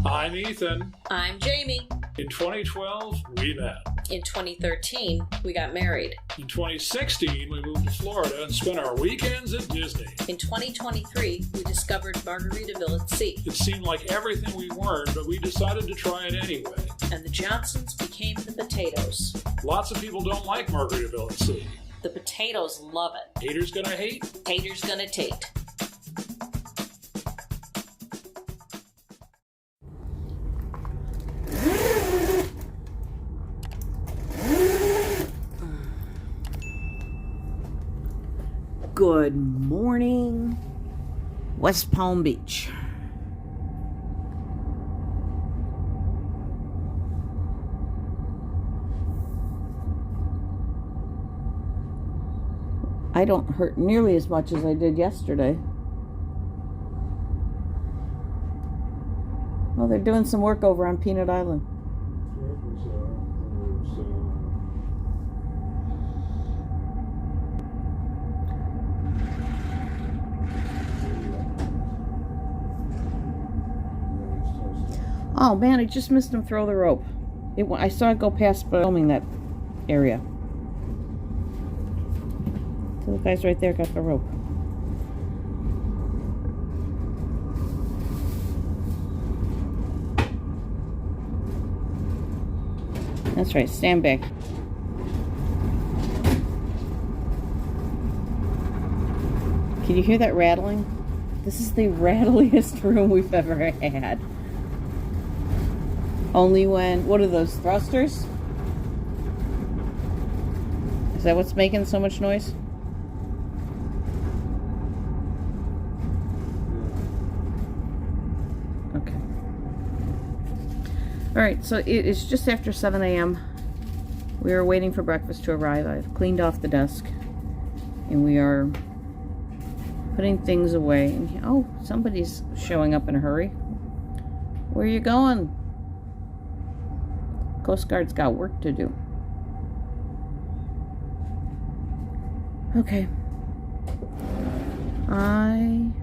I'm Ethan. I'm Jamie. In 2012, we met. In 2013, we got married. In 2016, we moved to Florida and spent our weekends at Disney. In 2023, we discovered Margaritaville at sea. It seemed like everything we weren't, but we decided to try it anyway. And the Johnsons became the potatoes. Lots of people don't like Margaritaville at sea. The potatoes love it. Haters gonna hate? Taters gonna tate. Good morning, West Palm Beach. I don't hurt nearly as much as I did yesterday. Well, they're doing some work over on Peanut Island. Oh man, I just missed him throw the rope. I saw it go past filming that area. So the guys right there got the rope. That's right, stand back. Can you hear that rattling? This is the rattliest room we've ever had. Only when, what are those, thrusters? Is that what's making so much noise? Okay. Alright, so it is just after 7 a.m. We are waiting for breakfast to arrive. I've cleaned off the desk. And we are putting things away. And, oh, somebody's showing up in a hurry. Where are you going? Coast Guard's got work to do. Okay. I'm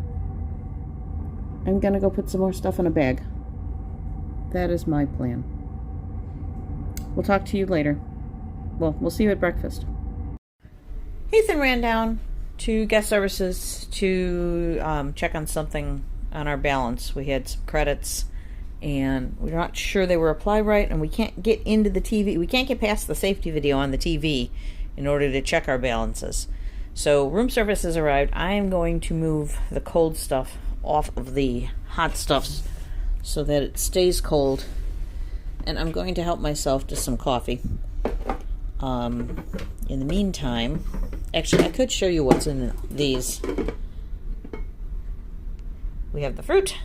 gonna go put some more stuff in a bag. That is my plan. We'll talk to you later. Well, we'll see you at breakfast. Ethan ran down to guest services to check on something on our balance. We had some credits and we're not sure they were applied right, and we can't get into the TV. We can't get past the safety video on the TV in order to check our balances. So room service has arrived. I am going to move the cold stuff off of the hot stuffs so that it stays cold, and I'm going to help myself to some coffee. In the meantime, actually I could show you what's in these. We have the fruit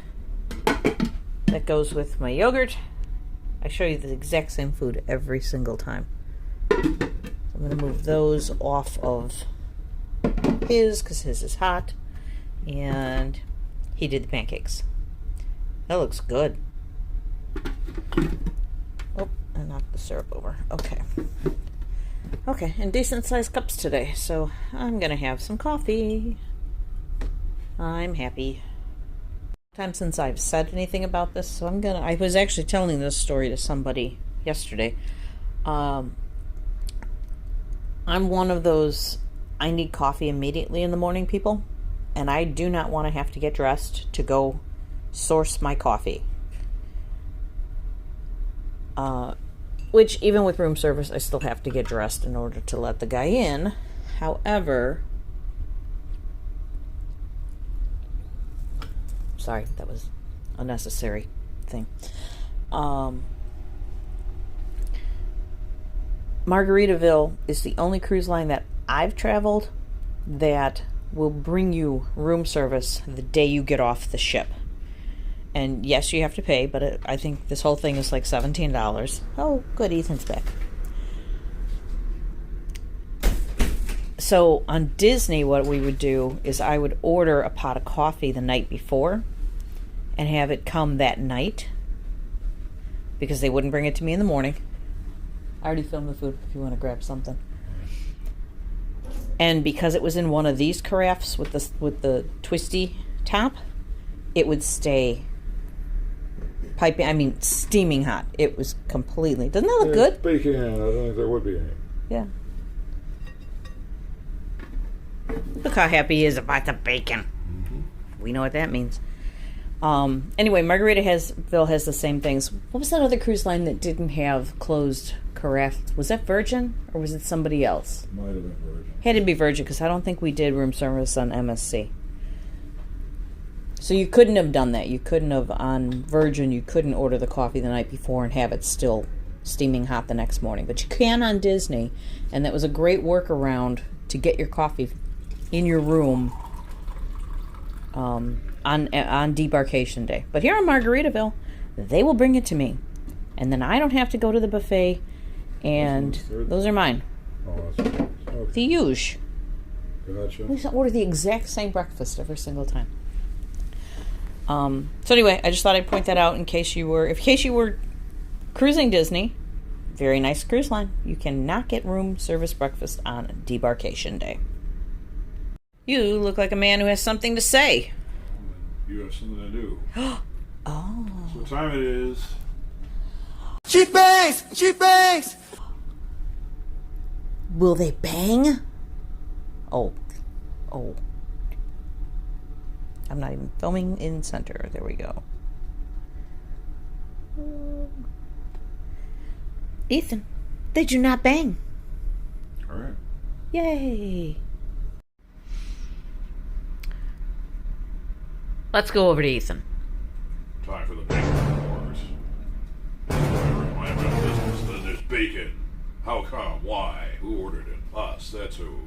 that goes with my yogurt. I show you the exact same food every single time. So I'm going to move those off of his because his is hot. And he did the pancakes. That looks good. Oh, I knocked the syrup over. Okay. Okay, and decent sized cups today. So I'm going to have some coffee. I'm happy. Time since I've said anything about this, so I was actually telling this story to somebody yesterday. I'm one of those I need coffee immediately in the morning people, and I do not want to have to get dressed to go source my coffee. Which even with room service I still have to get dressed in order to let the guy in. However, sorry, that was a unnecessary thing. Margaritaville is the only cruise line that I've traveled that will bring you room service the day you get off the ship. And yes, you have to pay, but I think this whole thing is like $17. Oh, good, Ethan's back. So on Disney, what we would do is I would order a pot of coffee the night before and have it come that night because they wouldn't bring it to me in the morning. I already filmed the food if you want to grab something. And because it was in one of these carafes with the twisty top, it would stay piping, I mean steaming hot. It was completely, doesn't that look good? Bacon, I don't think there would be any. Yeah. Look how happy he is about the bacon. Mm-hmm. We know what that means. Anyway, Margaritaville has the same things. What was that other cruise line that didn't have closed carafe? Was that Virgin or was it somebody else? Might have been Virgin. Had to be Virgin because I don't think we did room service on MSC. So you couldn't have done that. You couldn't have on Virgin. You couldn't order the coffee the night before and have it still steaming hot the next morning. But you can on Disney, and that was a great workaround to get your coffee in your room on debarkation day. But here on Margaritaville, they will bring it to me, and then I don't have to go to the buffet. And those are mine. Oh, that's okay. The huge. Gotcha. We order the exact same breakfast every single time. So anyway, I just thought I'd point that out in case you were cruising Disney. Very nice cruise line. You cannot get room service breakfast on debarkation day. You look like a man who has something to say. You have something to do. Oh. So what time it is? She bangs! She bangs! Will they bang? Oh. I'm not even filming in center. There we go. Ethan, they do not bang. All right. Yay. Let's go over to Ethan. Time for the bacon wars. Remind me of business, then there's bacon. How come? Why? Who ordered it? Us. That's who.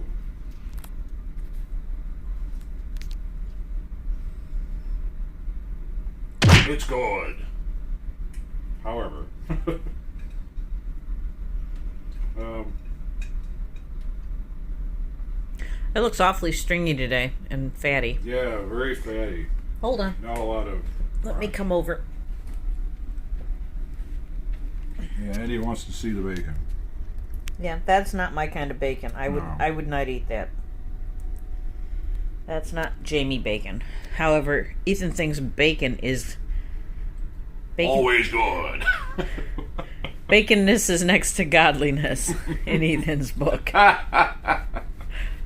It's good. However, It looks awfully stringy today and fatty. yeah, very fatty. Hold on. Not a lot of. Let me come over. Yeah, Eddie wants to see the bacon. Yeah, that's not my kind of bacon. No. I would not eat that. That's not Jamie bacon. However, Ethan thinks bacon is Always good. Baconness is next to godliness in Ethan's book. That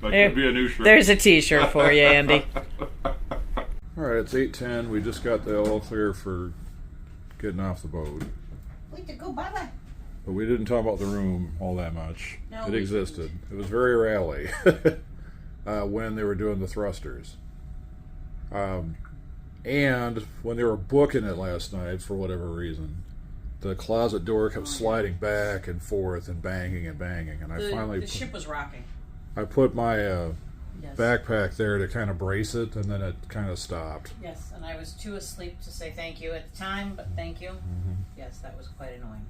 could be a new shirt. There's a t-shirt for you, Andy. All right, it's 8:10. We just got the all clear for getting off the boat. Wait to go, bye-bye. But we didn't talk about the room all that much. No, it we existed. It was very rally when they were doing the thrusters. And when they were booking it last night, for whatever reason, the closet door kept sliding back and forth and banging and banging. And The ship was rocking. I put my Yes. backpack there to kind of brace it, and then it kind of stopped. Yes, and I was too asleep to say thank you at the time, but thank you. Yes, that was quite annoying.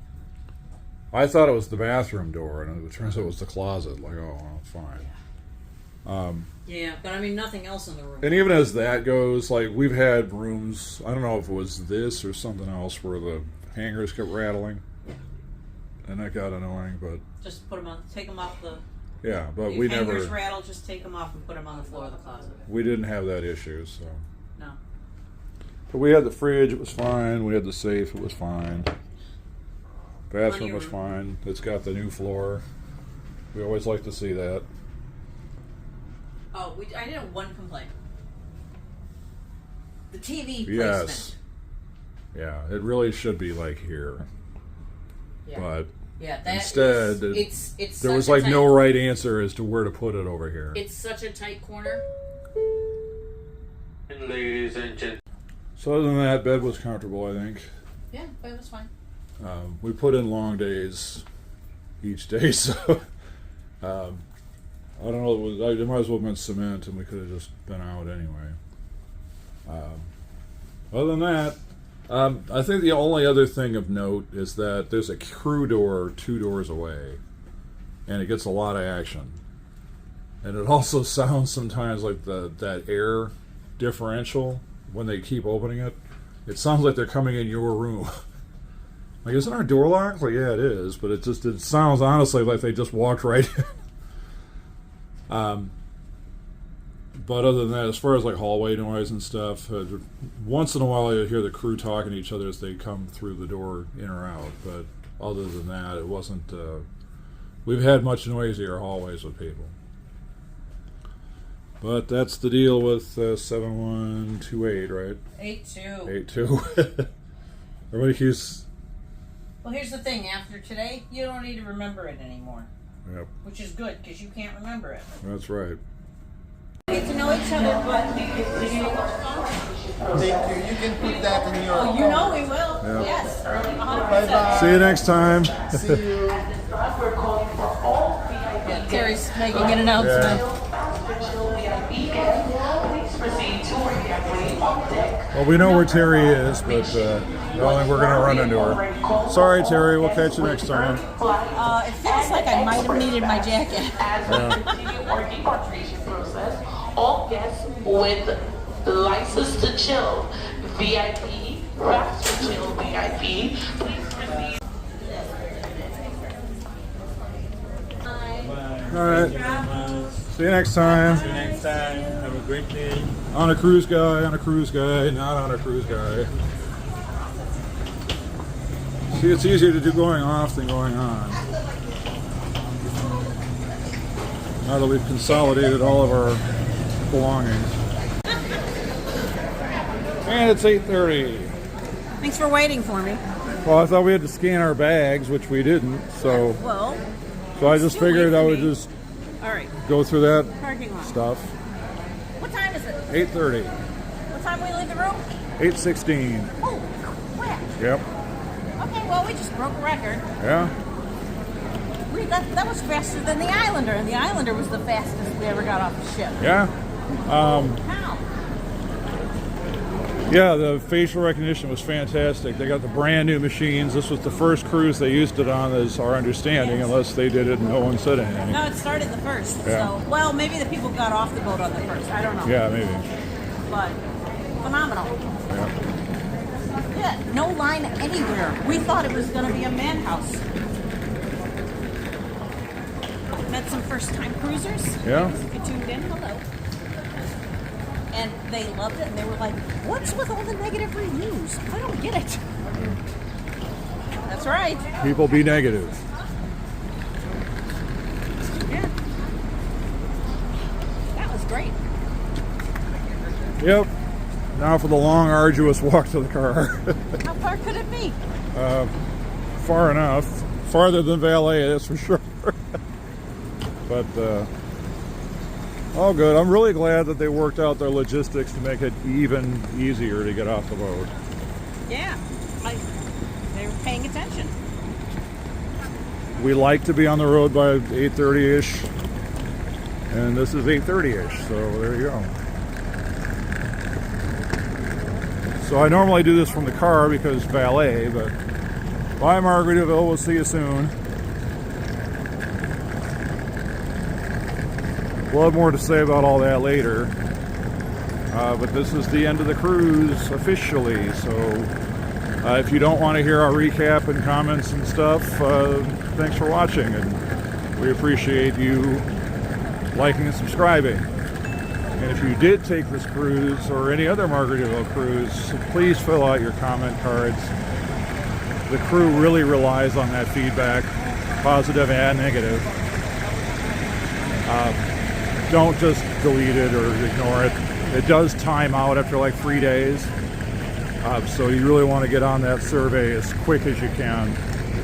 I thought it was the bathroom door, and it turns out it was the closet. Like, oh, well, fine. Yeah, but I mean, nothing else in the room. And even as that goes, like, we've had rooms, I don't know if it was this or something else, where the hangers kept rattling. And that got annoying, but Just put them on, take them off the... yeah, but If we hangers never, rattle, just take them off and put them on the floor of the closet. we didn't have that issue, so. No. But we had the fridge, it was fine. We had the safe, it was fine. Bathroom Plenty was of fine. It's got the new floor. We always like to see that. Oh, I did have one complaint. The TV Yes. placement. Yeah, it really should be like here. Yeah. But Yeah, that instead, is, it's there such was a like tight, no right answer as to where to put it over here. It's such a tight corner. Ladies and gentlemen. So other than that, bed was comfortable, I think. Yeah, but it was fine. We put in long days each day, so I don't know. It might as well have been cement, and we could have just been out anyway. Other than that, I think the only other thing of note is that there's a crew door 2 doors away, and it gets a lot of action. And it also sounds sometimes like that air differential when they keep opening it. It sounds like they're coming in your room. Like, isn't our door locked? Like, yeah, it is, but it sounds honestly like they just walked right in. But other than that, as far as like hallway noise and stuff, once in a while you hear the crew talking to each other as they come through the door in or out. But other than that, it wasn't. We've had much noisier hallways with people. But that's the deal with 7128, right? 82. 82. Everybody keeps. Well, here's the thing. After today, you don't need to remember it anymore. Yep. Which is good, because you can't remember it. That's right. Get to know each other, but... Thank you. You can put that in your. Oh, you know we will. Yeah. Yes. 100%. Bye-bye. See you next time. See you. Yeah, Terry's making an announcement. Well, we know where Terry is, but I don't think we're going to run into her. Sorry, Terry. We'll catch you next time. It feels like I might have needed my jacket. All guests with license to chill, VIP, fast to chill VIP, please proceed. All right. See you next time. See you next time. Have a great day. On a cruise guy, not on a cruise guy. See, it's easier to do going off than going on. Now that we've consolidated all of our belongings. And it's 8:30. Thanks for waiting for me. Well, I thought we had to scan our bags, which we didn't, so I just still figured wait I for would me. just All right. go through that Parking lot. stuff. What time is it? 8:30. What time we leave the room? 8:16. Oh, crap. Yep. Okay, well, we just broke a record. Yeah. That was faster than the Islander, and the Islander was the fastest we ever got off the ship. Yeah. How? Yeah, the facial recognition was fantastic. They got the brand new machines. This was the first cruise they used it on, is our understanding, Yes. unless they did it and no one said anything. No, it started the first. Yeah. So, well, maybe the people got off the boat on the first. I don't know. Yeah, maybe. But phenomenal. Yeah. Yeah, no line anywhere. We thought it was going to be a madhouse. Met some first-time cruisers. Yeah. If you tuned in, hello. And they loved it, and they were like, "What's with all the negative reviews? I don't get it." That's right. People be negative. Yeah. That was great. Yep. Now for the long, arduous walk to the car. How far could it be? Far enough. Farther than valet, that's for sure. But all good. I'm really glad that they worked out their logistics to make it even easier to get off the boat. Yeah. They were paying attention. We like to be on the road by 8:30-ish, and this is 8:30-ish, so there you go. So I normally do this from the car because valet, but bye Margaritaville, we'll see you soon. We'll have more to say about all that later. But this is the end of the cruise officially, so if you don't want to hear our recap and comments and stuff, thanks for watching, and we appreciate you liking and subscribing. And if you did take this cruise or any other Margaritaville cruise, please fill out your comment cards. The crew really relies on that feedback, positive and negative. Don't just delete it or ignore it. It does time out after like 3 days. So you really want to get on that survey as quick as you can.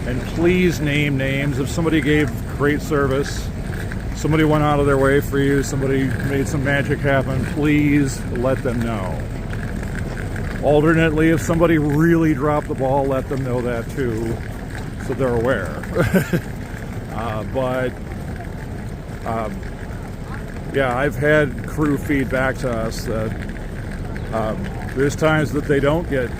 And please name names. If somebody gave great service, somebody went out of their way for you, somebody made some magic happen, please let them know. Alternately, if somebody really dropped the ball, let them know that too, so they're aware. Yeah, I've had crew feedback to us that there's times that they don't get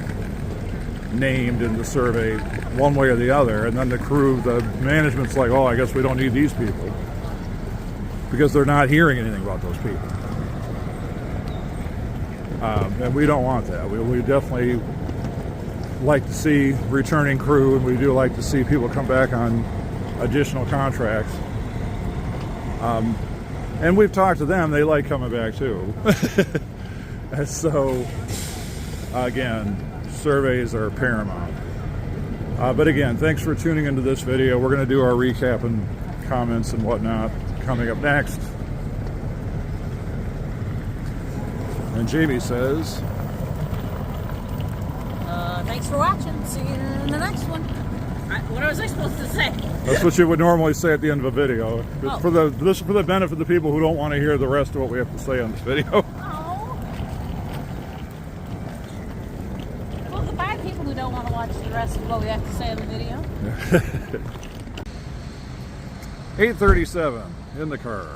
named in the survey one way or the other, and then the crew, the management's like, oh, I guess we don't need these people, because they're not hearing anything about those people. And we don't want that. We definitely like to see returning crew, and we do like to see people come back on additional contracts. And we've talked to them. They like coming back too. And so, again, surveys are paramount. But again, thanks for tuning into this video. We're going to do our recap and comments and whatnot coming up next. And Jamie says, Thanks for watching. See you in the next one. What was I supposed to say? that's what you would normally say at the end of a video. Oh. For the benefit of the people who don't want to hear the rest of what we have to say on this video. Oh. Well, the 5 people who don't want to watch the rest of what we have to say on the video. 8:37 in the car.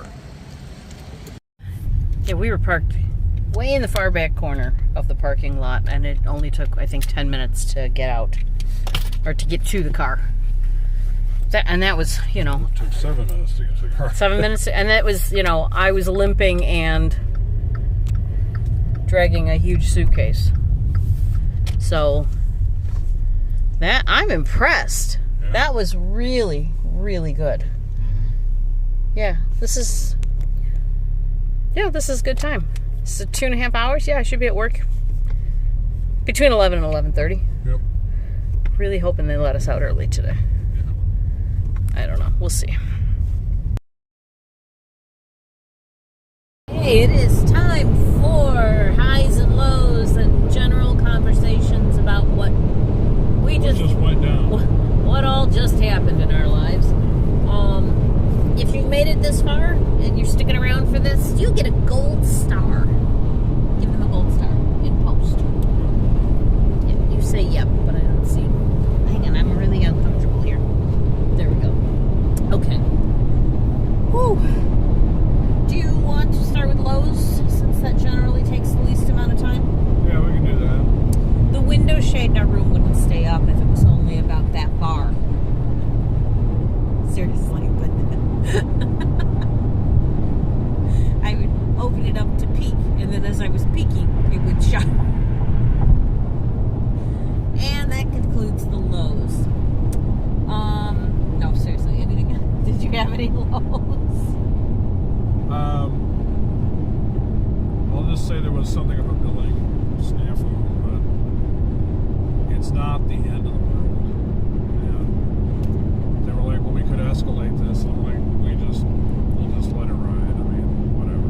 Yeah, we were parked way in the far back corner of the parking lot, and it only took, I think, 10 minutes to get out, or to get to the car. That was, you know... It took 7 minutes to get to the car. 7 minutes, and that was, you know, I was limping and dragging a huge suitcase. So, that, I'm impressed. Yeah. That was really, really good. Yeah, this is a good time. This is 2.5 hours. Yeah, I should be at work between 11 and 11:30. Yep. Really hoping they let us out early today. I don't know. We'll see. Hey, it is time for highs and lows and general conversations about what we just went down. what all just happened in our lives. If you made it this far and you're sticking around for this, you get a gold star. Give them a gold star in post. Yeah, you say yep, but I don't see it. Hang on, I'm really uncomfortable here. There we go. Okay. Whew. Do you want to start with lows, since that generally takes the least amount of time? Yeah, we can do that. The window shade in our room wouldn't stay up if it was only about that far. Seriously, but I would open it up to peek, and then as I was peeking, it would shut. And that concludes the lows. No, seriously, anything? Did you have any lows? I'll just say there was something of a billing snafu, but it's not the end of the world. And they were like, well, we could escalate this. I'm like, we'll just let it ride. I mean, whatever.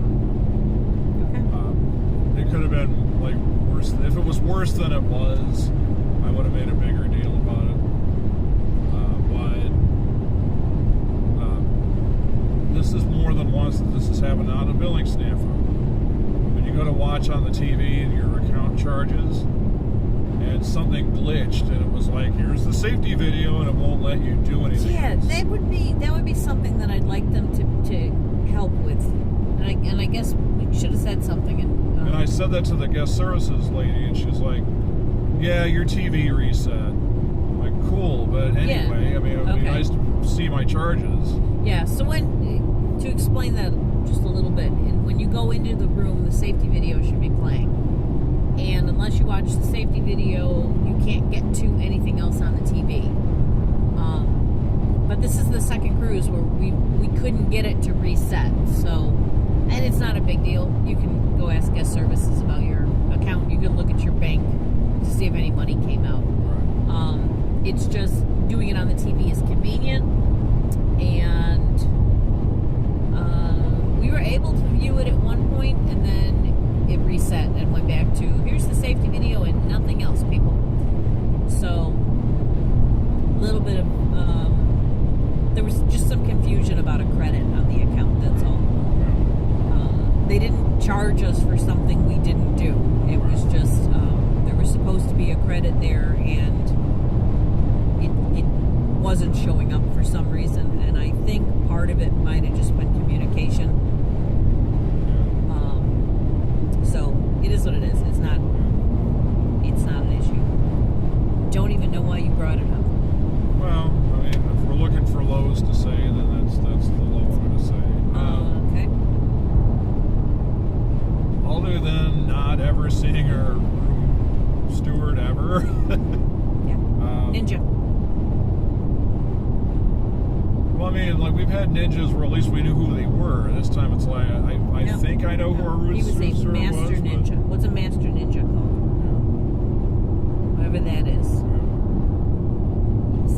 Okay. It could have been like worse. If it was worse than it was, I would have made a bigger deal about it. This is more than once that this has happened on a billing snafu. When you go to watch on the TV and your account charges, and something glitched, and it was like, here's the safety video, and it won't let you do anything. Yeah, that would be something that I'd like them to help with, and I guess we should have said something. And I said that to the guest services lady, and she's like, yeah, your TV reset. I'm like, cool, but anyway, I mean, it would be nice to see my charges. Yeah, so to explain that just a little bit, and when you go into the room, the safety video should be playing. And unless you watch the safety video, you can't get to anything else on the TV. But this is the second cruise where we couldn't get it to reset. So, and it's not a big deal. You can go ask guest services about your account. You can look at your bank to see if any money came out. Right. It's just doing it on the TV is convenient, and we were able to view it at one point, and then it reset and went back to here's the safety video and nothing else, people. So a little bit of there was just some confusion about a credit on the account, that's all. They didn't charge us for something we didn't do. It was just there was supposed to be a credit there, and it wasn't showing up for some reason, and I think part of it might have just been communication. So it is what it is. It's not an issue. Don't even know why you brought it up. Well, I mean, if we're looking for lows to say, then that's the low I'm going to say. Okay. Other than not ever seeing our room steward ever. Yeah. Ninja. Well, I mean, like we've had ninjas where at least we knew who they were. This time it's like I No. think I know who our He roots was a roots server master was, ninja. What's a master ninja called? Whatever that is.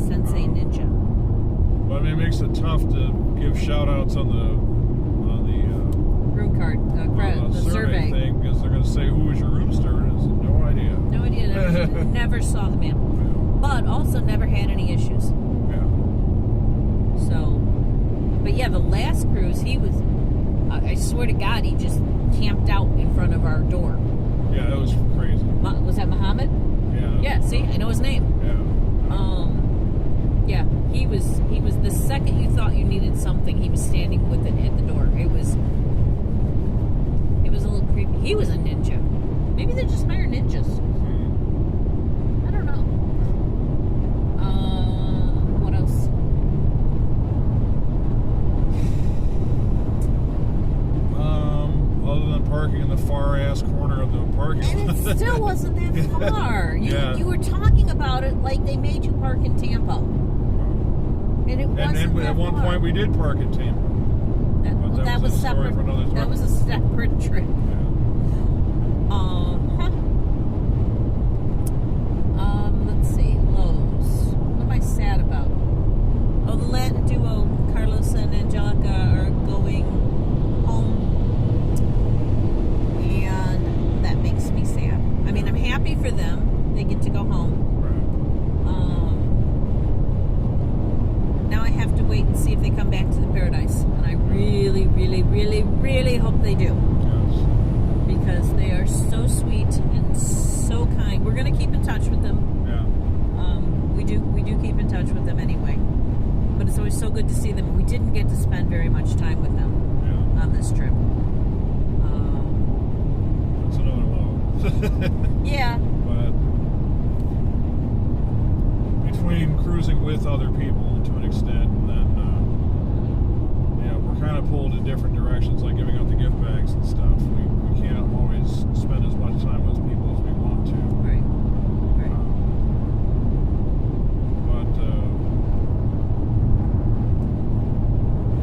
Sensei ninja. But I mean, it makes it tough to give shout outs on the Room card. The survey. thing because they're going to say who was your room stewardess. No idea. No idea. Never saw the man. But also never had any issues. Yeah. So, but yeah, the last cruise, he was, I swear to God, he just camped out in front of our door. Yeah, that was crazy. Was that Muhammad? Yeah. Yeah, see, I know his name. Yeah. Yeah, he was the second you thought you needed something, he was standing with it at the door. It was a little creepy. He was a ninja. Maybe they're just hire ninjas. I don't know. What else? Other than parking in the far ass corner of the parking And lot. it still wasn't that far. Yeah. You were talking about it like they made you park in Tampa. And it wasn't And that at one far. point we did park in Tampa. But That was a story separate. for another That time. was a separate trip. Let's see. Lowe's. What am I sad about? Oh, the Latin duo Carlos and Angelica are going home, and that makes me sad. I mean, I'm happy for them. They get to go home. Now I have to wait and see if they come back to the paradise, and I really, really, really, really hope they do, because they are so sweet and so kind. We're gonna keep in touch with them. We do keep in touch with them anyway, but it's always so good to see them. We didn't get to spend very much time with them on this trip. That's another low. Yeah. But between cruising with other people to an extent, and then we're kind of pulled in different directions, like giving out the gift bags and stuff. We can't always spend as much time with people as we want to. Right.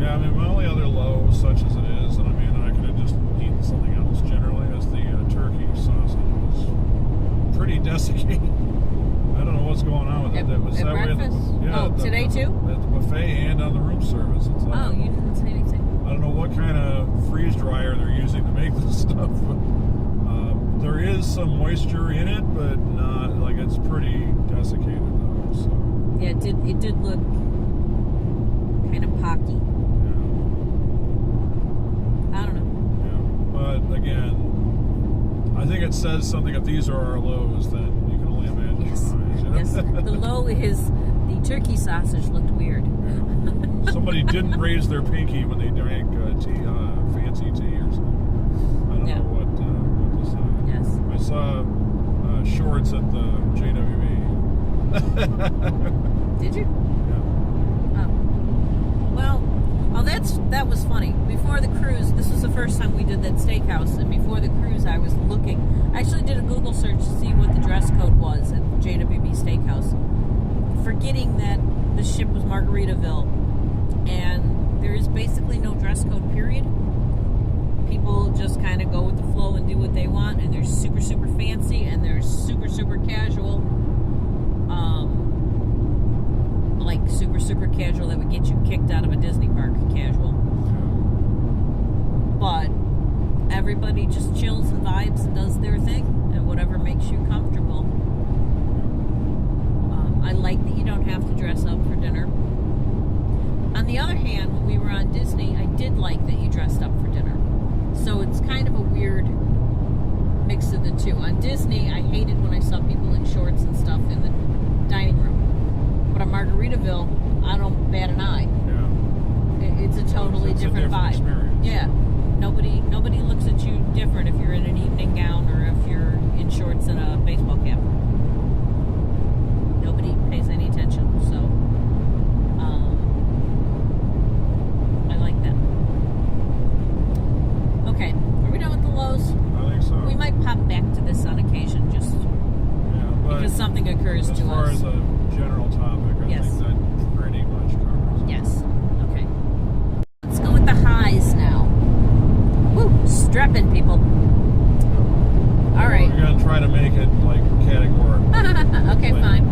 Yeah, I mean, my only other low, such as it is, and I mean, I could have just eaten something else generally, is the turkey sausage. It was pretty desiccated. I don't know what's going on with it. It was At that way. breakfast? Today too? At the buffet and on the room service. It's like, Oh, you didn't say anything. I don't know what kind of freeze dryer they're using to make this stuff, but there is some moisture in it, but not like it's pretty desiccated though. So Yeah, it did look kind of pocky. I don't know. yeah. But again, I think it says something. If these are our lows, then you can only imagine Yes. our highs. You know? Yes. The low is the turkey sausage looked weird. Yeah. Somebody didn't raise their pinky when they drank fancy tea or something. I don't know what to say. Yes. I saw shorts at the JWB. Did you? Yeah. Oh. Well, that was funny. Before the cruise, this was the first time we did that steakhouse, and before the cruise I was looking. I actually did a Google search to see what the dress code was at the JWB Steakhouse, forgetting that the ship was Margaritaville, and there is basically no dress code, period. People just kind of go with the flow and do what they want, and they're super, super fancy, and they're super, super casual. Like super, super casual that would get you kicked out of a Disney park casual. But everybody just chills and vibes and does their thing, and whatever makes you comfortable. I like that you don't have to dress up for dinner. On the other hand, when we were on Disney, I did like that you dressed up for dinner. So it's kind of a weird mix of the two. On Disney, I hated when I saw people in shorts and stuff in the dining room. But on Margaritaville, I don't bat an eye. Yeah. It's a totally It's a different vibe. experience. Yeah. Nobody looks at you different if you're in an evening gown or if you're in shorts and a baseball cap. Nobody pays any attention. So, I like that. Okay, are we done with the lows? I think so. We might pop back to this on occasion, just but because something occurs as to far us. as a general topic, I Yes. think that pretty much covers it. Yes. try to make it like categorical. Okay, Like, fine.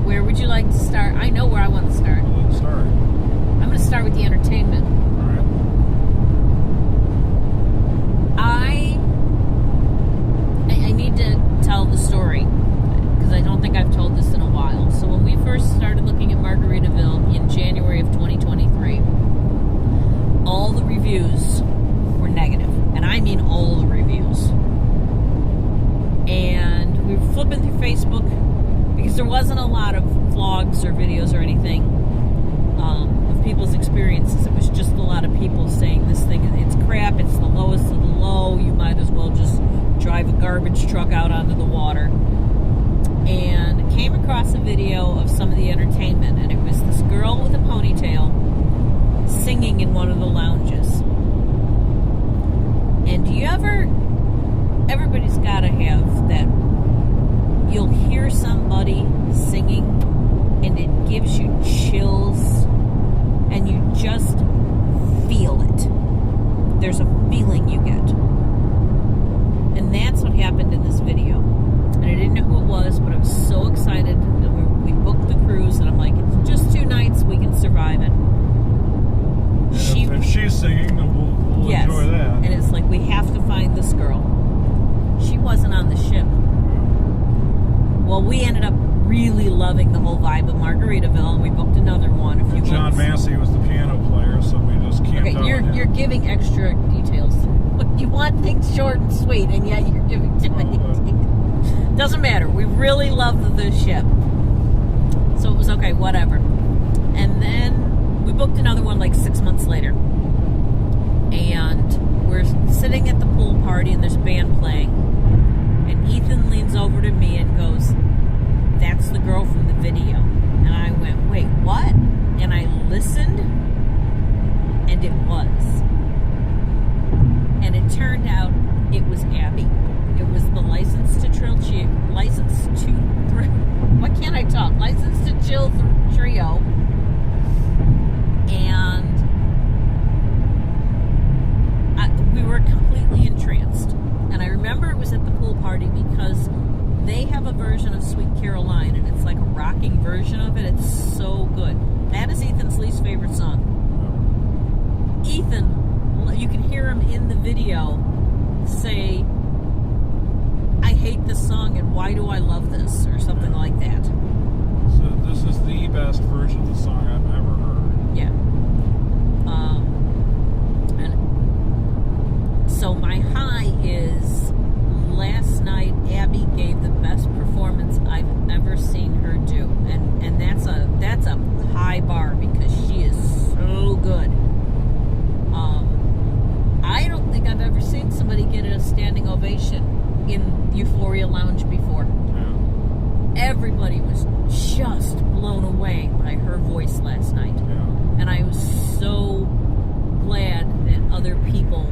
Where would you like to start? I know where I want to start. Let's start. I'm going to start with the entertainment. All right. I need to tell the story because I don't think I've told this in a while. So when we first started looking at Margaritaville in January of 2023, all the reviews were negative, and I mean all the reviews. And we were flipping through Facebook because there wasn't a lot of vlogs or videos or anything of people's experiences. It was just a lot of people saying this thing, it's crap, it's the lowest of the low, you might as well just drive a garbage truck out onto the water. And I came across a video of some of the entertainment, and it was this girl with a ponytail singing in one of the lounges. And do you everybody's got to have that, you'll hear somebody singing and it gives you chills and you just feel it. There's a feeling you get. And that's what happened in this video. And I didn't know who it was, but I was so excited. And we booked the cruise, and I'm like, it's just 2 nights, we can survive it. If she's singing, then we'll yes, enjoy that. and it's like, we have to find this girl. She wasn't on the ship. Well, we ended up really loving the whole vibe of Margaritaville, and we booked another one a few John months. Massey was the piano player, so we just camped Okay, out with him. you're giving extra details. You want things short and sweet, and yet you're giving too many details. Doesn't matter. We really loved the ship. So it was okay, whatever. And then we booked another one like 6 months later. And we're sitting at the pool party, and there's a band playing. And Ethan leans over to me and goes, "That's the girl from the video." And I went, "Wait, what?" And I listened, and it was. And it turned out it was Abby. It was the License to Chill trio. And we were completely entranced. And I remember it was at the pool party because they have a version of Sweet Caroline, and it's like a rocking version of it. It's so good. That is Ethan's least favorite song. Ethan, you can hear him in the video say, "I hate this song and why do I love this?" or something like that. So this is the best version of the song I've ever heard. Yeah. And so my high is last night Abby gave the best performance I've ever seen her do. And that's a high bar because she is so good. I don't think I've ever seen somebody get a standing ovation in Euphoria Lounge before. Yeah. Everybody was just blown away by her voice last night. Yeah. And I was so glad that other people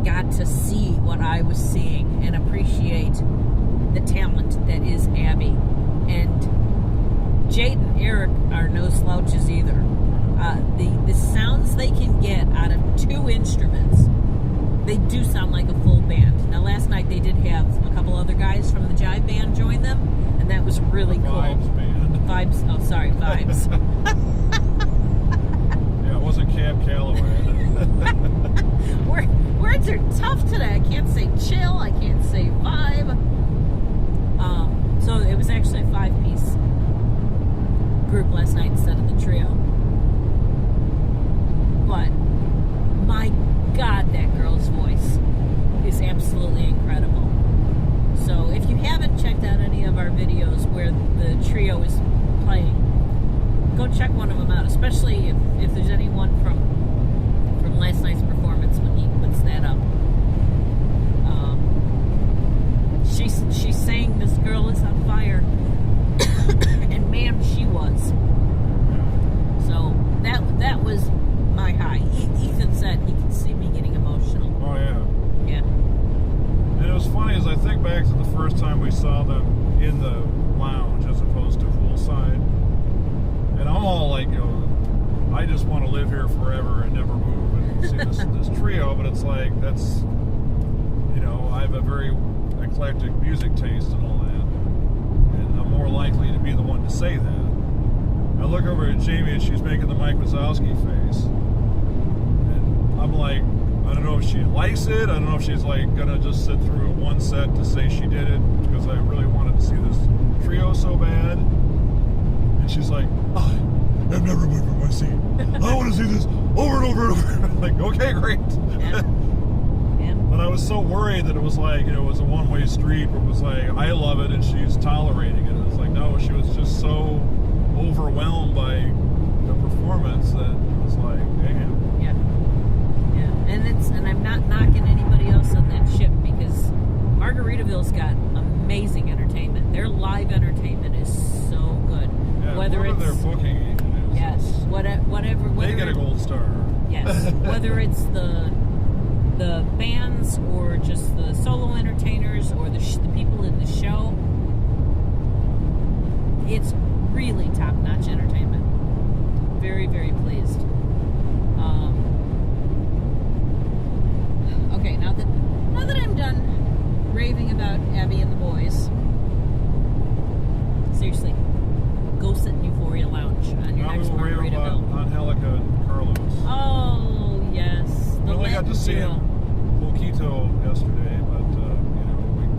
got to see what I was seeing and appreciate the talent that is Abby. And Jade and Eric are no slouches either. The sounds they can get out of 2 instruments, they do sound like a full band. Now last night they did have a couple other guys from the jive band join them, and that was really cool. Vibes band. Vibes, oh sorry, Vibes. Yeah, it wasn't Cab Calloway. Words are tough today. I can't say chill, I can't say vibe. So it was actually a 5-piece group last night instead of the trio. But my God, that girl's voice is absolutely incredible. So if you haven't checked out any of our videos where the trio is playing, go check one of them out, especially if there's anyone from last night's performance when he puts that up. She's saying this girl is on fire, and ma'am, she was. So that was my high. Ethan said he could see me getting emotional. Oh, yeah. Yeah. And it was funny as I think back to the first time we saw them in the lounge as opposed to poolside. And I'm all like, I just want to live here forever and never move and see this trio. But it's like, that's, I have a very eclectic music taste and all that, and I'm more likely to be the one to say that. I look over at Jamie and she's making the Mike Wazowski face, and I'm like, I don't know if she likes it. I don't know if she's like gonna just sit through one set to say she did it because I really wanted to see this trio so bad. And she's like, oh, I've never moved from my seat. I want to see this over and over and over. I'm like, okay, great. Yeah. Yeah. But I was so worried that it was like, it was a one-way street where it was like, I love it and she's tolerating it. And it's like, no, she was just so overwhelmed by the performance that it was like, damn. Yeah. Yeah. And I'm not knocking anybody else on that ship because Margaritaville's got amazing entertainment. Their live entertainment is so good. Yeah, Whether it's their booking agent is. yes, whatever. They get a gold star. Yes, whether it's the bands or just the solo entertainers or the people in the show, it's really top-notch entertainment. Very, very pleased. Okay, now that I'm done raving about Abby and the boys, seriously, go sit in Euphoria Lounge on your Now next we will rave about Margaritaville. Angelica and Carlos. Oh yes, We only got to see them poquito yesterday, but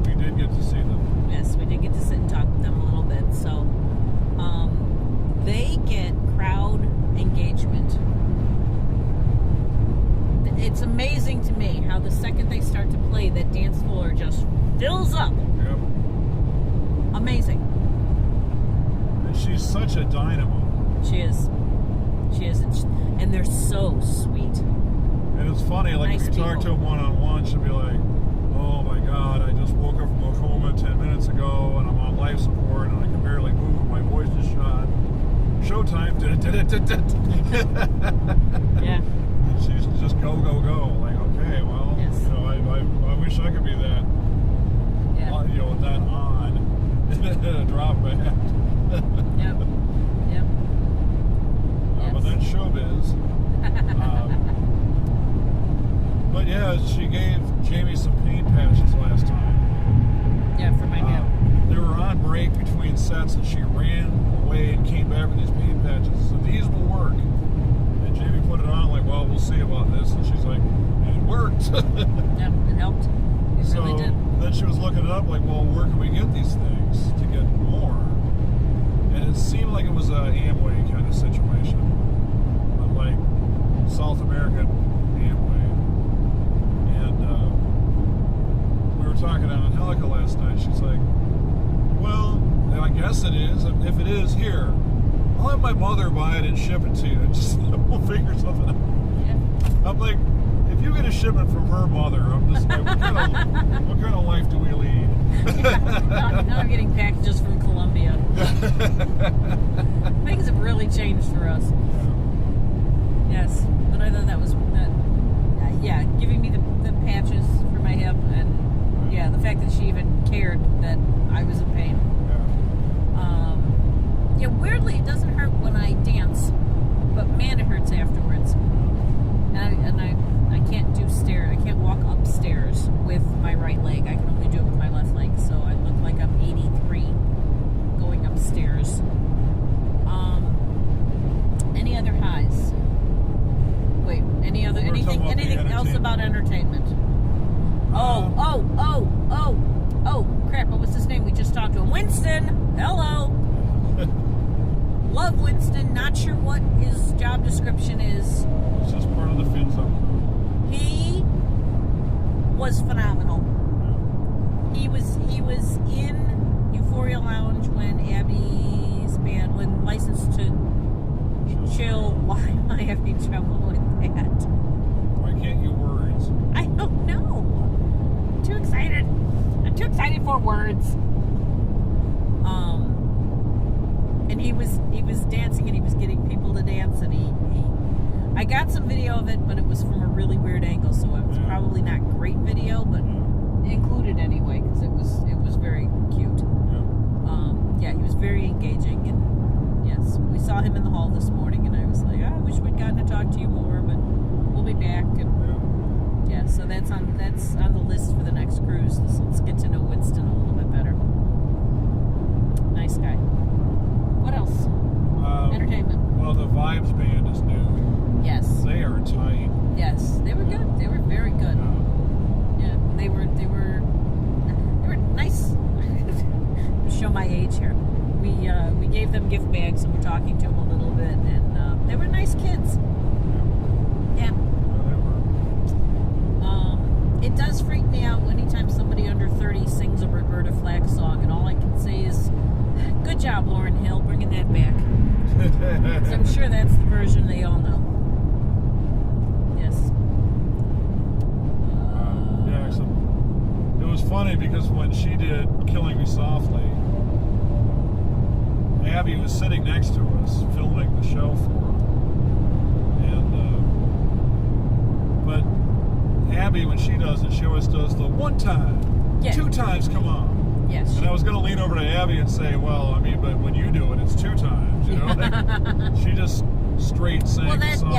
we did get to see them. Yes, we did get to sit and talk with them a little bit. So, they get crowd engagement. It's amazing to me how the second they start to play, that dance floor just fills up. Yep. Amazing. And she's such a dynamo. She is. And they're so sweet. And it's funny, like Nice if you talk to people. them one-on-one, she'll be like, oh my God, I just woke up from a coma 10 minutes ago and I'm on life support and I can barely move. My voice is shot. Showtime. Yeah. And she's just go, go, go. Like, okay, well, Yes. I wish I could be that, Yeah. that on. Drop back. Yep. Yep. But Yes. that's showbiz. But yeah, she gave Jamie some paint patches last time. Yeah, for my hair. They were on break between sets and she ran away and came back with these paint patches. So these will work. And Jamie put it on like, well, we'll see about this. And she's like, it worked. Yep, it helped. It So really did. then she was looking it up like, well, where can we get these things to get more? And it seemed like it was a Amway kind of situation. But like South American Amway. And we were talking to Angelica last night. She's like, well, I guess it is. If it is, here, I'll have my mother buy it and ship it to you. And just we'll figure something out. Yeah. I'm like, if you get a shipment from her mother, I'm just like, what kind of life do we lead? Now I'm getting packages from Colombia. Things have really changed for us. Yes, but I thought that was yeah, giving me the patches for my hip, and yeah, the fact that she even cared that I was in pain. Yeah, weirdly, it doesn't hurt when I dance, but man, it hurts afterwards. And I can't do I can't walk upstairs with my right leg. I can only do it with my left leg, so I look like I'm 83 going upstairs. Any other highs? Wait, anything else about entertainment? Oh, crap, what was his name? We just talked to him. Winston! Hello! Love Winston, not sure what his job description is. It's just part of the Fins Up crew. He was phenomenal. He was in Euphoria Lounge when Abby's band, when Licensed to Chill. Why am I having trouble with that? Why can't you words? I don't know. I'm too excited for words. And he was dancing and he was getting people to dance, and I got some video of it, but it was from a really weird angle, so it was probably not great video, but included anyway because it was very cute. Yeah, he was very engaging, and yes, we saw him in the hall this morning, and I was like, I wish we'd gotten to talk to you more, but we'll be back. And Yeah, so that's on the list for the next cruise. Let's get to know Winston a little bit better. Nice guy. What else? Entertainment. Well, the Vibes band is new. Yes. They are tight. Yes, they were good. They were very good. Yeah, they were nice. Show my age here. We gave them gift bags and we're talking to them a little bit, and they were nice kids. Yeah. It does freak me out anytime somebody under 30 sings a Roberta Flack song, and all I can say is, good job, Lauryn Hill, bringing that back. 'Cause I'm sure that's the version they all know. Yes. Yeah, so it was funny because when she did Killing Me Softly, Abby was sitting next to us filming the show for her. But Abby, when she does it, she always does the one time, 2 times, come on. Yes. And I was going to lean over to Abby and say, well, I mean, but when you do it, it's 2 times, you know? Like, she just straight sang the song.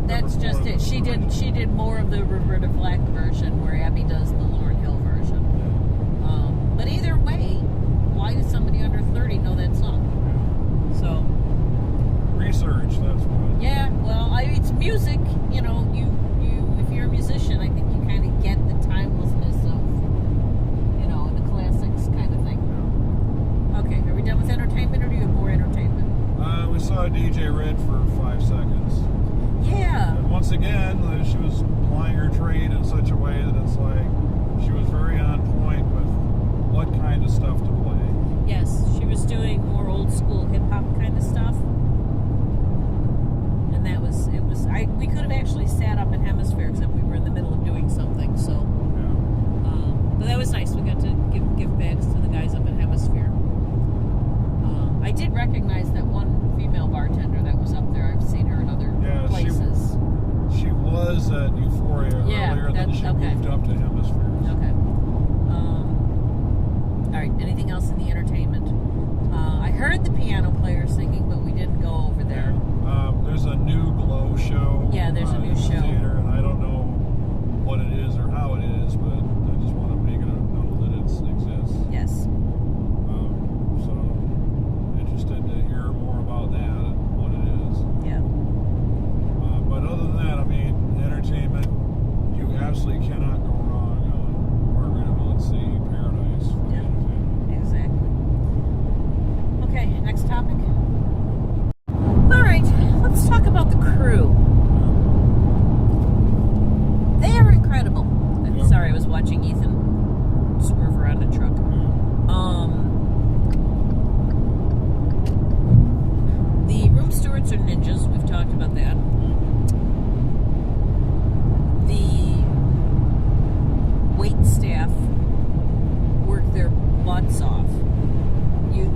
That's just it. She did more of the Roberta Flack version, where Abby does the Lauryn Hill version. But either way, why does somebody under 30 know that song? So research, that's what. Yeah, well, it's music. You know, you if you're a musician, I think you kind of get the timelessness of, you know, the classics kind of thing. Okay, are we done with entertainment, or do you have more entertainment? We saw DJ Red for 5 seconds. Yeah. And once again, she was plying her trade in such a way that it's like she was very on point with what kind of stuff to play. Yes, she was doing more old school hip hop kind of stuff. And that was, we could have actually sat up in Hemisphere, except we were in the middle of doing something, so. Yeah. But that was nice. We got to give gift bags to the guys up in Hemisphere. I did recognize that one female bartender that was up there. I've seen her in other places. She was at Euphoria earlier, then she moved up to Hemisphere. Okay. All right. Anything else in the entertainment? I heard the piano player singing, but we didn't go over there. There's a new Glow show. Yeah, there's a new in the show. Theater, and I don't know what it is or how it is, but I just want to make it know that it exists. Yes. So interested to hear more about that and what it is. Yeah. But other than that, I mean, entertainment, you absolutely cannot go wrong on Margaritaville at Sea, paradise for Yeah. entertainment. Exactly. Okay, next topic. All right, let's talk about the crew. They are incredible. I'm sorry, I was watching Ethan swerve around a truck. The room stewards are ninjas. We've talked about that. The wait staff work their butts off. You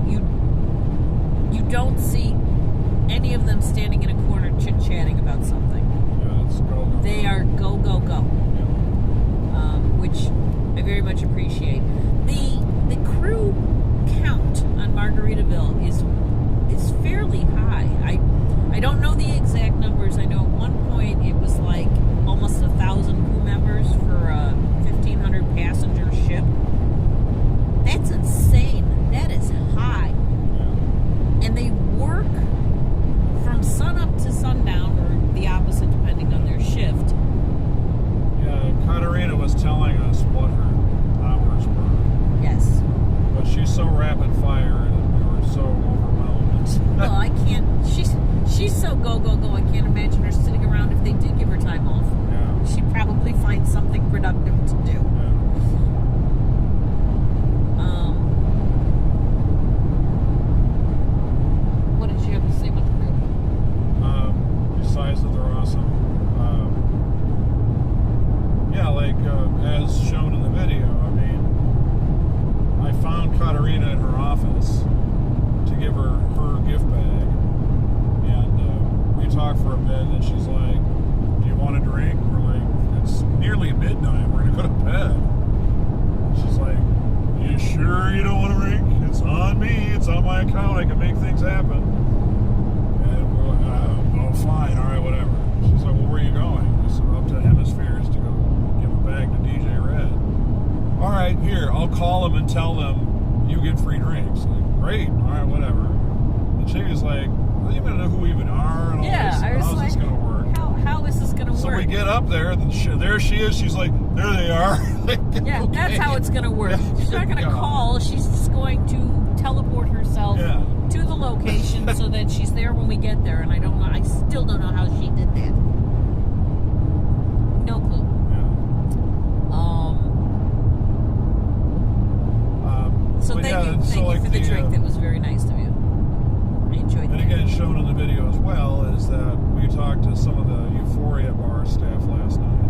don't see any of them standing in a corner chit-chatting about something. Yeah, it's go. They are go, go, go. Which I very much appreciate. The crew count on Margaritaville is fairly high. I don't know the exact numbers. I know at one point it was like almost 1,000 crew members for a 1,500 passenger ship. That's insane. That is high. And they work from sunup to sundown, or the opposite depending on their shift. Yeah, Katarina was telling us what her hours were. Yes. But she's so rapid fire and we were so overwhelmed. Well, I can't. She's so go, go, go. I can't imagine her sitting around if they did give her time off. Yeah. She'd probably find something productive to do. What did you have to say about the crew? Besides that they're awesome. Yeah, like as shown in the video, I mean, I found Katarina in her office to give her gift bag, and we talked for a bit, and she's like, do you want a drink? We're like, it's nearly midnight, we're gonna go to bed. She's like, you sure you don't want a drink? It's on me, it's on my account, I can make things happen. And we're like, oh, fine, all right, whatever. She's like, well, where are you going? We said, up to Hemispheres to go bag to DJ Red. All right, here, I'll call them and tell them you get free drinks. Like, great, all right, whatever. The chick is like, I don't even know who we even are and all this. I was How's like, this going to work? how is this going to So work? we get up there, and there she is. She's like, there they are. Yeah, Okay. that's how it's going to work. Yeah. She's not going to Yeah. call. She's just going to teleport herself Yeah. to the location so that she's there when we get there. And I don't know. I still don't know how she did that. No clue. So but thank yeah, you, so thank like you for the drink. That was very nice of you. I enjoyed And that. again, shown on the video as well is that we talked to some of the Euphoria bar staff last night,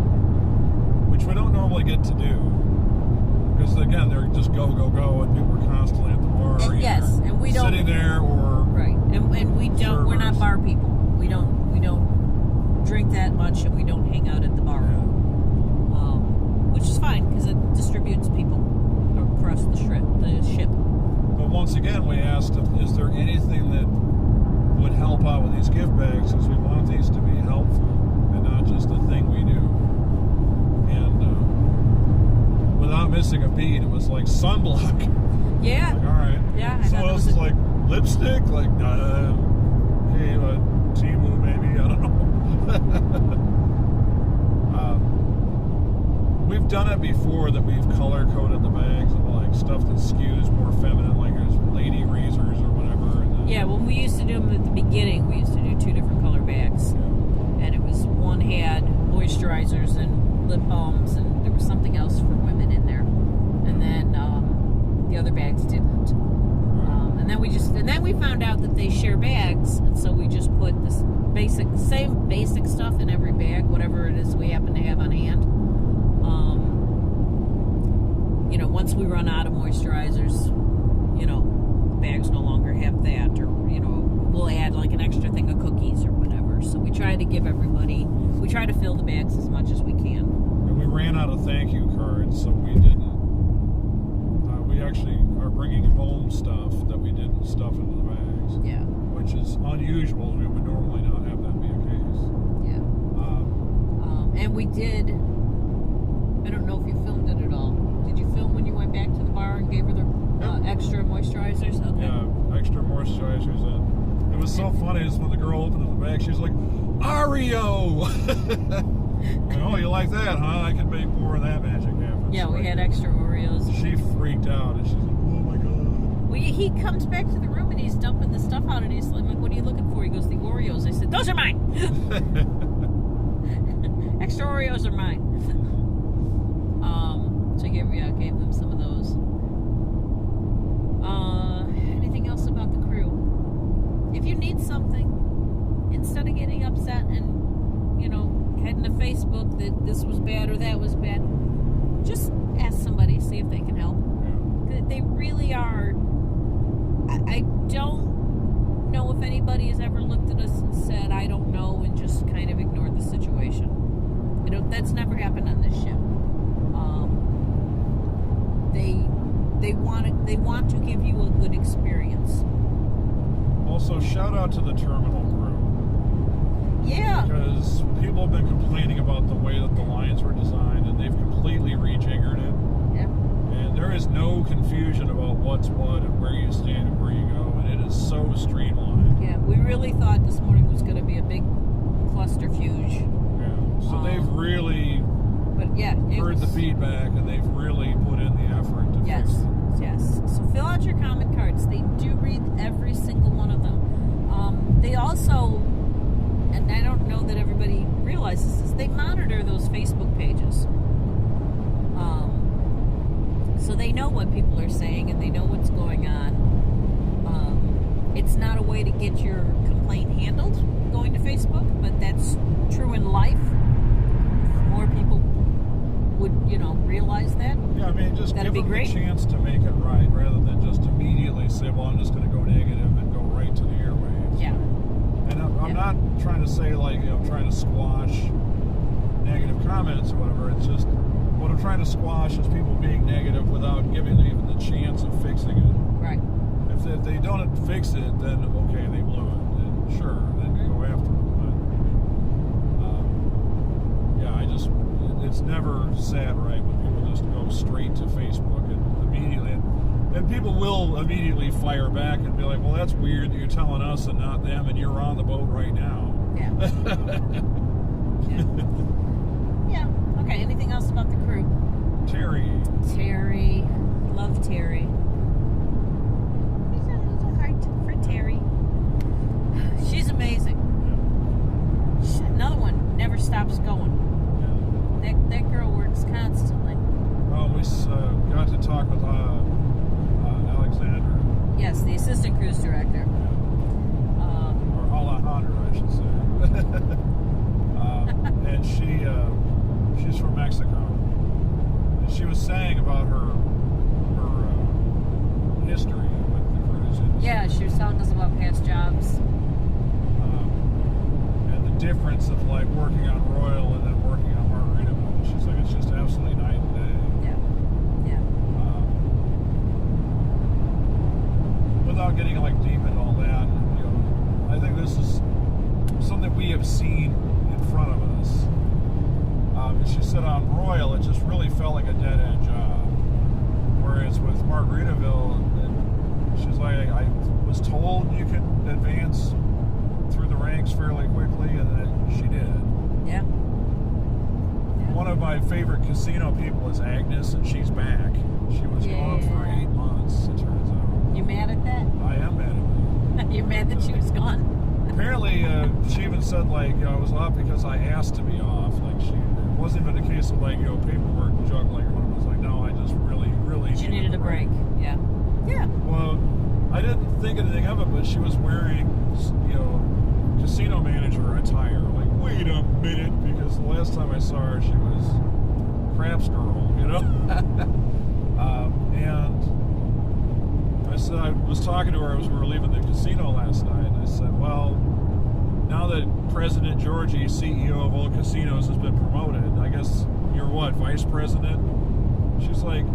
which we don't normally get to do. Because again, they're just go, go, go, and people are constantly at the bar. And yes, either and we don't sitting there or right, and we don't. We're not servers. bar people. We don't drink that much, and we don't hang out at the bar, which is fine because it distributes people across the ship. But once again, we asked them, is there anything that would help out with these gift bags? Because we want these to be helpful and not just a thing we do. And without missing a beat, it was like sunblock. Yeah. Like, all right. Yeah, I So thought it else was is like lipstick? Like, okay, Timu maybe? I don't know. We've done it before that we've color-coded the bags of like stuff that skews more feminine, like there's lady razors or whatever. And then, Yeah, when we used to do them at the beginning, we used to do 2 different color bags. And it was one had moisturizers and lip balms, and there was something else for women in there. And then the other bags didn't. And then we found out that they share bags, and so we just put this same basic stuff in every bag, whatever it is we happen to have on hand. Once we run out of moisturizers, the bags no longer have that, or we'll add like an extra thing of cookies or whatever. So we try to give everybody, we try to fill the bags as much as we can. And we ran out of thank you cards, so we didn't. We actually are bringing home stuff that we didn't stuff into the bags. Yeah. Which is unusual. We would normally not have that be a case. Yeah. And we did. I don't know if you filmed it at all. Did you film when you went back to the bar and gave her the extra moisturizers? Okay. Yeah, extra moisturizers. And it was so funny is when the girl opened up the bag, she was like, Ario! Like, oh, you like that, huh? I can make more of that magic happen. Yeah, So we had extra Oreos. She freaked out and she's like, oh my god. He comes back to the room and he's dumping the stuff out and he's like, what are you looking for? He goes, the Oreos. I said, those are mine. Extra Oreos are mine. So I gave them some of those. Anything else about the crew? If you need something, instead of getting upset and heading to Facebook that this was bad or that was bad, just ask somebody, see if they can help. They really are. I don't know if anybody has ever looked at us and said, I don't know, and just kind of ignored the situation. That's never happened on this ship. They want to give you a good experience. Also, shout out to the terminal crew. Yeah. Because people have been complaining about the way that the lines were designed, and they've completely rejiggered it. Yeah. And there is no confusion about what's what and where you stand and where you go, and it is so streamlined. Yeah, we really thought this morning was going to be a big clusterfuge. Yeah. So they've really But yeah, heard the feedback, and they've really put in the effort to fix it. Yes. So fill out your comment cards. They do read every single one of them. They also, and I don't know that everybody realizes this, they monitor those Facebook pages. So they know what people are saying and they know what's going on. It's not a way to get your complaint handled going to Facebook, but that's true in life. If more people would, realize that. Yeah, I mean, just That'd give be them great. the chance to make it right, rather than just immediately say, well, I'm just going to go negative and go right to the airwaves. Yeah. And I'm not trying to say, like, trying to squash negative comments or whatever. It's just, what I'm trying to squash is people being negative without giving them even the chance of fixing it. Right. If they don't fix it, then okay, they blew it. Then sure, then go after them. But, yeah, I just, it's never sat right when people just go straight to Facebook and immediately, and people will immediately fire back and be like, well, that's weird that you're telling us and not them, and you're on the boat right now. Yeah. Yeah. Okay, anything else about the crew? Terry. Terry. Love Terry. He's a heart for Terry. She's amazing. Another one never stops going. That girl works constantly. Well, we got to talk with Alexandra. Yes, the assistant cruise director. Or Alejandra, I should say. And she's from Mexico. And she was saying about her history with the cruise industry. Yeah, she was telling us about past jobs. And the difference of like working on Royal and then working on Margaritaville. She's like, it's just absolutely night and day. Yeah. Yeah. Without getting like deep into all that, you know, I think this is something we have seen in front of us. She said on Royal, it just really felt like a dead-end job. Whereas with Margaritaville, she's like, I was told you could advance through the ranks fairly quickly, and then she did. Yeah. One of my favorite casino people is Agnes, and she's back. She was gone for 8 months, it turns out. You mad at that? I am mad at that. You're mad that she was gone? Apparently, she even said, like, you know, I was off because I asked to be off. Like, it wasn't even a case of, like, you know, paperwork juggling. It was like, no, I just really She needed a break. Yeah. Yeah. Well, I didn't think anything of it, but she was wearing, you know, casino manager attire. Like, wait a minute, because the last time I saw her, she was craps girl, you know? And I said, I was talking to her as we were leaving the casino last night, and I said, well, now that President Georgie, CEO of all casinos, has been promoted, I guess you're what, vice president? She's like,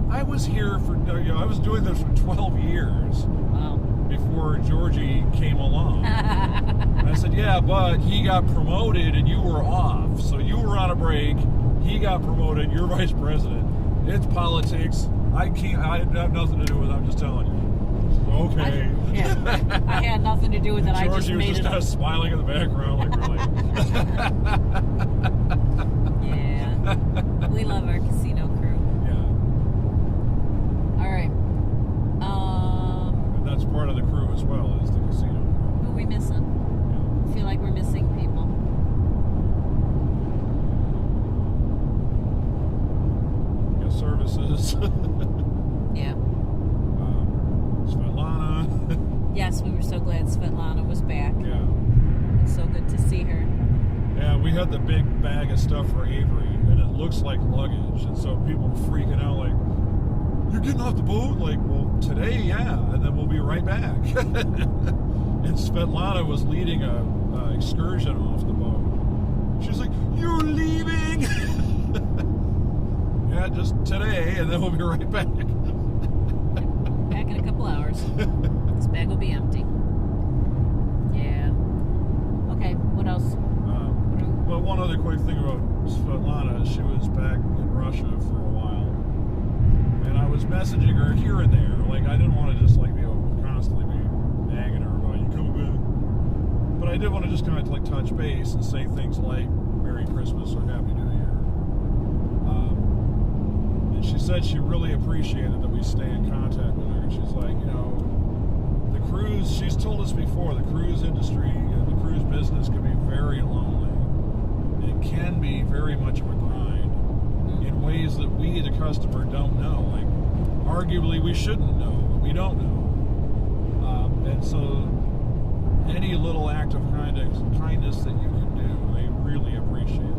I was here for, you know, I was doing this for 12 years. Wow. Before Georgie came along. And I said, yeah, but he got promoted and you were off. So you were on a break, he got promoted, you're vice president. It's politics. I have nothing to do with it, I'm just telling you. Okay. I had nothing to do with it. I just Georgie was made just it kind up. of smiling in the background, like, really. Yeah. We love our casino crew. Yeah. All right. And that's part of the crew as well, is the casino crew. Who are we missing? I feel like we're missing people. Yeah, services. Yeah. Svetlana. Yes, we were so glad Svetlana was back. Yeah. It's so good to see her. Yeah, we had the big bag of stuff for Avery, and it looks like luggage, and so people are freaking out like, you're getting off the boat? Like, well, today, yeah, and then we'll be right back. And Svetlana was leading a excursion off the boat. She's like, you're leaving? Yeah, just today, and then we'll be right back. Back in a couple hours. This bag will be empty. Yeah. Okay, what else? Well, one other quick thing about Svetlana, she was back in Russia for a while, and I was messaging her here and there. Like, I didn't want to just, like, constantly be nagging her about, you coming back? But I did want to just kind of, like, touch base and say things like, Merry Christmas or Happy New Year. And she said she really appreciated that we stay in contact with her. And she's like, you know, the cruise, she's told us before, the cruise industry and the cruise business can be very lonely. It can be very much of a grind in ways that we, the customer, don't know. Like, arguably, we shouldn't know, but we don't know. And so, any little act of kindness that you can do, they really appreciate it.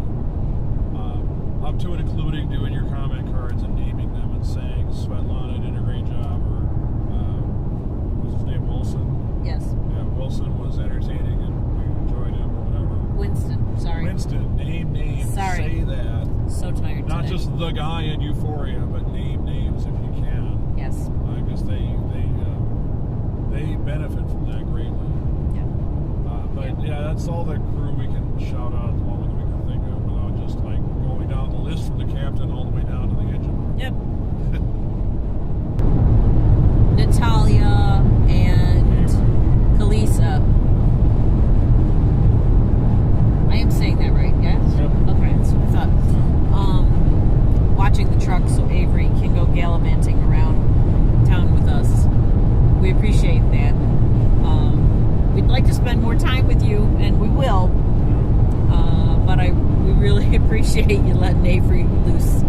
Up to and including doing your comment cards and naming them and saying Svetlana did a great job, or was his name Wilson? Yes. Yeah, Wilson was entertaining and we enjoyed him or whatever. Winston. Sorry. Winston, name names. Sorry. Say that. So tired Not today. just the guy in Euphoria, but name names if you can. Yes. Because they benefit from that greatly. Yeah. But yeah, that's all the crew we can shout out at the moment that we can think of without just like going down captain all the way down to the engine. Yep. Natalia and Kalisa. I am saying that right, yes? Yep. Okay, that's what I thought. Watching the truck so Avery can go gallivanting around town with us. We appreciate that. We'd like to spend more time with you, and we will. But we really appreciate you letting Avery loose.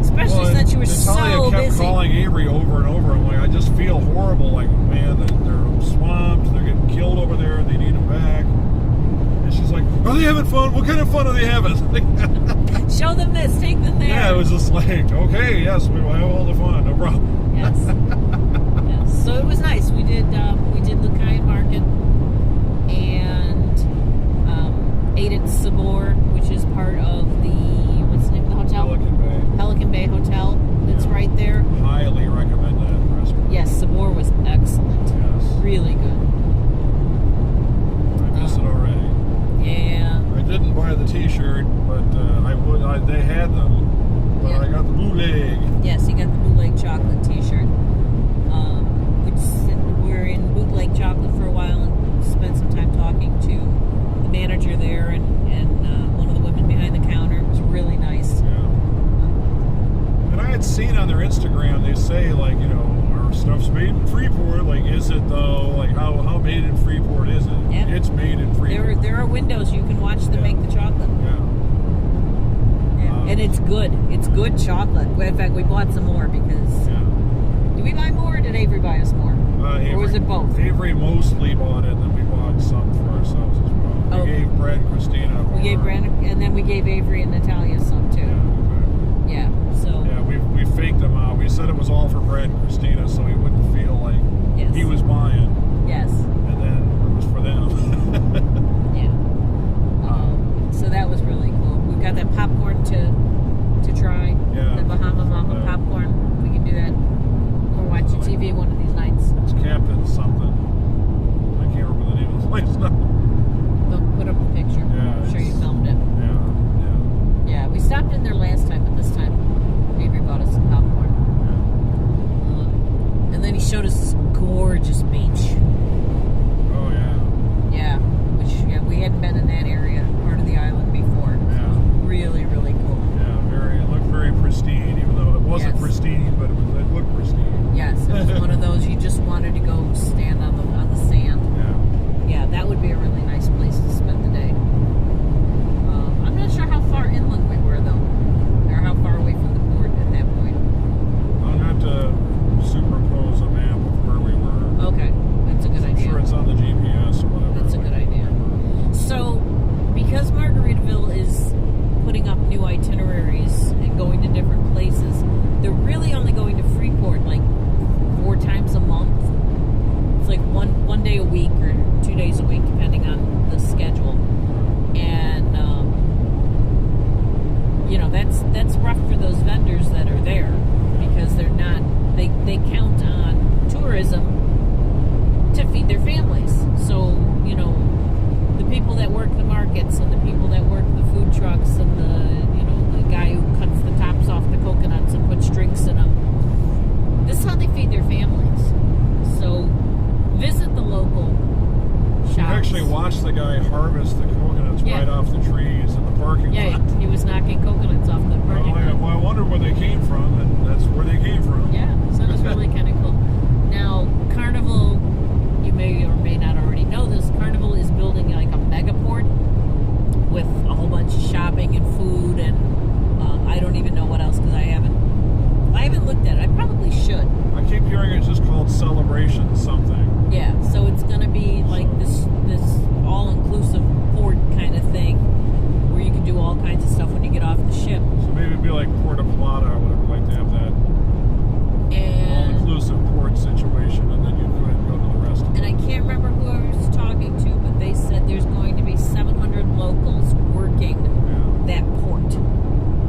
Especially since you were Natalia so kept busy. calling Avery over and over. I'm like, I just feel horrible. Like, man, they're swamped. They're getting killed over there. They need them back. And she's like, are they having fun? What kind of fun are they having? Show them this, take them there. Yeah, it was just like, okay, yes, we will have all the fun. No problem. Yes. Yes. So it was nice. We did Lucayan Market and ate at Sabor, which is part of the, what's the name of the hotel? Pelican Bay Hotel. That's Yeah. right there. Highly recommend that restaurant. Yes, Sabor was excellent. Yes. Really good. I miss it already. Yeah. I didn't buy the T-shirt, but I would. They had them, but Yeah. I got the bootleg. Yes, he got the bootleg chocolate T-shirt. We were in bootleg chocolate for a while and spent some time talking to the manager there and one of the women behind the counter. It was really nice. Yeah. And I had seen on their Instagram, they say like, you know, our stuff's made in Freeport. Like, is it though? Like, how made in Freeport is it? Yeah. It's made in Freeport. There are windows you can watch them Yeah. make the chocolate. Yeah. And it's good. It's good chocolate. In fact, we bought some more because... Yeah. Did we buy more or did Avery buy us more? Or was it both? Avery mostly bought it, and then we bought some for ourselves as well. Oh. We gave Brad and Christina. We gave Brandon, and then we gave Avery and Natalia some too. Yeah, Yeah, so... yeah, we faked them out. We said it was all for Brad and Christina, so he wouldn't feel like Yes. he was buying, Yes. and then it was for them. Yeah. So that was really cool. We've got that popcorn to try. Yeah. The Bahama Mama Yeah. popcorn. We can do that. We're watching TV one of these nights. It's Captain something. I can't remember the name of the place now. They'll put up a picture. Yeah, I'm sure you it's- filmed it. Yeah, Yeah, we stopped in there last time, but this time Avery bought us some popcorn. And then he showed us this gorgeous beach. Oh yeah. Yeah, we hadn't been in that area, part of the island before. Yeah. Really, really cool. Yeah, it looked very pristine, even though it wasn't Yes. pristine, but it looked pristine. Yes, it was one of those you just wanted to go stand on the sand. Yeah. Yeah, that would be a really nice place to spend the day. I'm not sure how far inland we were though, or how far away from the port at that point. I'll have to superimpose a map of where we were. Okay, that's a good I'm idea. sure it's on the GPS or whatever. That's a good idea. So, because Margaritaville is putting up new itineraries and going to different places, they're really only going to Freeport like 4 times a month. It's like one day a week or 2 days a week, depending on the schedule. And you know, that's rough for those vendors that are there because they're not. They count on tourism to feed their families. So, you know, the people that work the markets and the people that work the food trucks and the guy who cuts the tops off the coconuts and puts drinks in them. This is how they feed their families. So, visit the local shops. You actually watched the guy harvest the coconuts Yeah. right off the trees in the parking Yeah, lot. he was knocking coconuts off the parking lot. Well, I wondered where they came from, and that's where they came from. Yeah, so it was really kind of cool. Now, Carnival, you may or may not already know this, Carnival is building like a megaport with a whole bunch of shopping and food, and I don't even know what else because I haven't looked at it. I probably should. I keep hearing it's just called Celebration something. Yeah, so it's going to be like this all-inclusive port kind of thing where you can do all kinds of stuff when you get off the ship. So maybe it'd be like Puerto Plata. I would have liked to have that And all-inclusive port situation, and then you could go to the rest of it. And I can't remember who I was talking to, but they said there's going to be 700 locals working that port.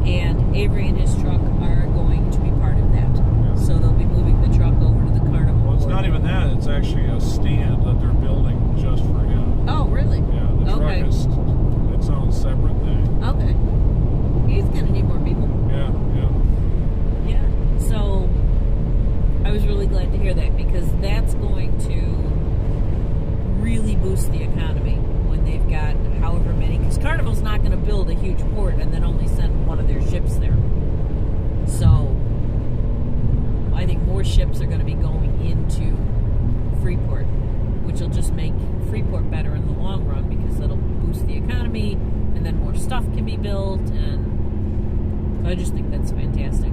And Avery and his truck are going to be part of that. Yeah. So they'll be moving the truck over to the Carnival. Well, it's port. not even that. It's actually a stand that they're building just for him. Oh, really? Yeah, the Okay. truck is its own separate thing. Okay. He's going to need more people. Yeah, really glad to hear that, because that's going to really boost the economy when they've got however many. Because Carnival's not going to build a huge port and then only send one of their ships there. So I think more ships are going to be going into Freeport, which will just make Freeport better in the long run, because it'll boost the economy, and then more stuff can be built. And so I just think that's fantastic.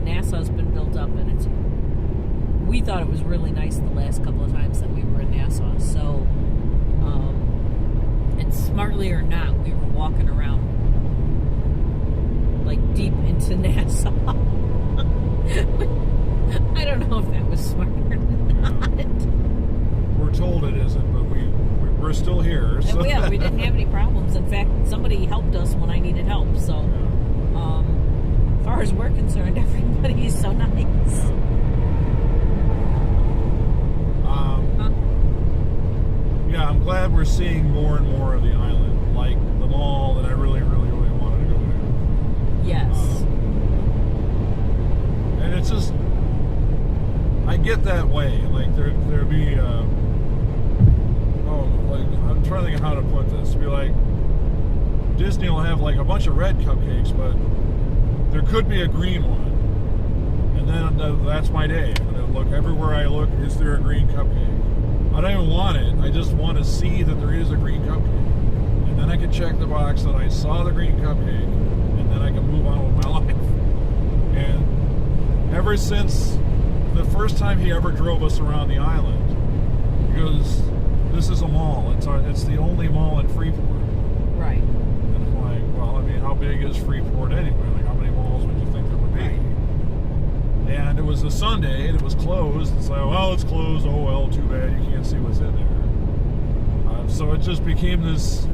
Nassau's been built up, and we thought it was really nice the last couple of times that we were in Nassau. So, and smartly or not, we were walking around like deep into Nassau. I don't know if that was smart or not. We're told it isn't, but we're still here. So. Yeah, we didn't have any problems. In fact, somebody helped us when I needed help. So, as far as we're concerned, everybody is so nice. Yeah, I'm glad we're seeing more and more of the island, like the mall that I really, really, really wanted to go to. Yes. And it's just, I get that way. Like there'd be, I'm trying to think of how to put this. Be like, Disney will have like a bunch of red cupcakes, but there could be a green one, and then that's my day. I'm gonna look everywhere I look. Is there a green cupcake? I don't even want it. I just want to see that there is a green cupcake, and then I can check the box that I saw the green cupcake, and then I can move on with my life. And ever since the first time he ever drove us around the island, he goes, "This is a mall. It's the only mall in Freeport." Right. And I'm like, well, I mean, how big is Freeport anyway? Like, how many malls would you think there would be? Right. And it was a Sunday, and it was closed. It's like, well, it's closed. Oh, well, too bad. You can't see what's in there. So it just became this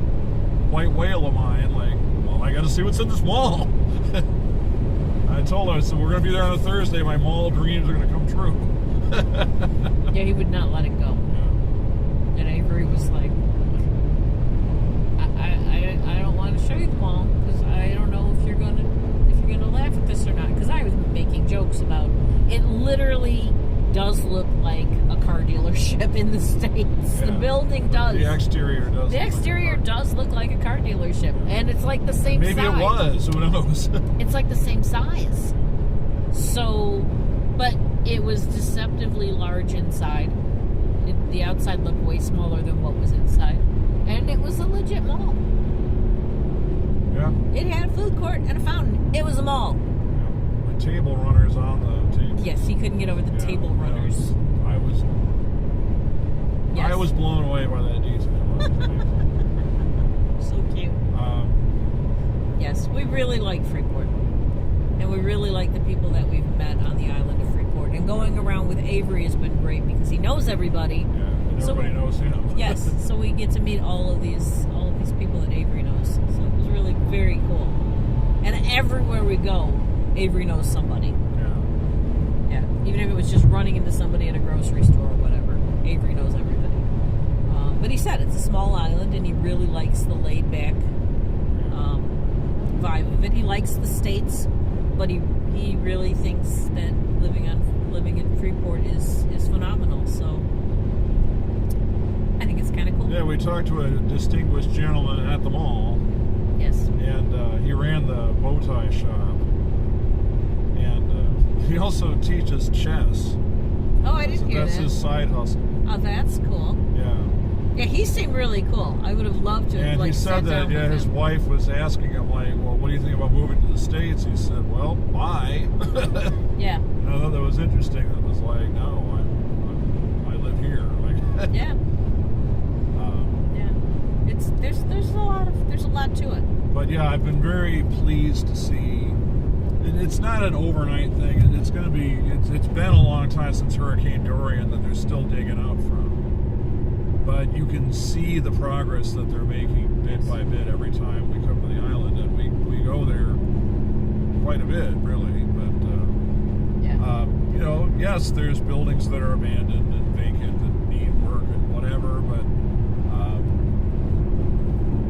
white whale of mine. Like, well, I got to see what's in this mall. I told her, I said, we're going to be there on a Thursday. My mall dreams are going to come true. Yeah, he would not let it go. Yeah. And Avery was like, I don't want to show you the mall, because I don't know if you're gonna laugh at this or not. Because I was making jokes about it. Literally does look like a car dealership in the States. Yeah. The building does. The exterior does. The exterior does look like a car dealership, and it's like the same size. Maybe it was. Who knows? It's like the same size. So, but it was deceptively large inside. The outside looked way smaller than what was inside, and it was a legit mall. Yeah. It had a food court and a fountain. It was a mall. Yeah. The table runners on the table. Yes, he couldn't get over the table runners. I was blown away by that detail. So cute. Yes, we really like Freeport. And we really like the people that we've met on the island of Freeport. And going around with Avery has been great, because he knows everybody. Yeah, and everybody knows him. Yes, so we get to meet all of these people that Avery knows. So it was really very cool. And everywhere we go, Avery knows somebody. Yeah. Even if it was just running into somebody at a grocery store or whatever, Avery knows everybody. But he said it's a small island, and he really likes the laid-back vibe of it. He likes the States, but he really thinks that living in Freeport is phenomenal. So I think it's kind of cool. Yeah, we talked to a distinguished gentleman at the mall. Yes. And he ran the bow tie shop. And he also teaches chess. Oh, I didn't hear That's that. his side hustle. Oh, that's cool. Yeah. Yeah, he seemed really cool. I would have loved to have, And he said that, his wife was asking him, like, well, what do you think about moving to the States? He said, well, bye. Yeah. And I thought that was interesting. That was like, no, I live here. Like, Yeah. Yeah. There's a lot to it. But yeah, I've been very pleased to see. It's not an overnight thing. It's going to be. It's been a long time since Hurricane Dorian that they're still digging out from. But you can see the progress that they're making bit by bit every time we come to the island, and we go there quite a bit, really. But yes, there's buildings that are abandoned and vacant and need work and whatever, but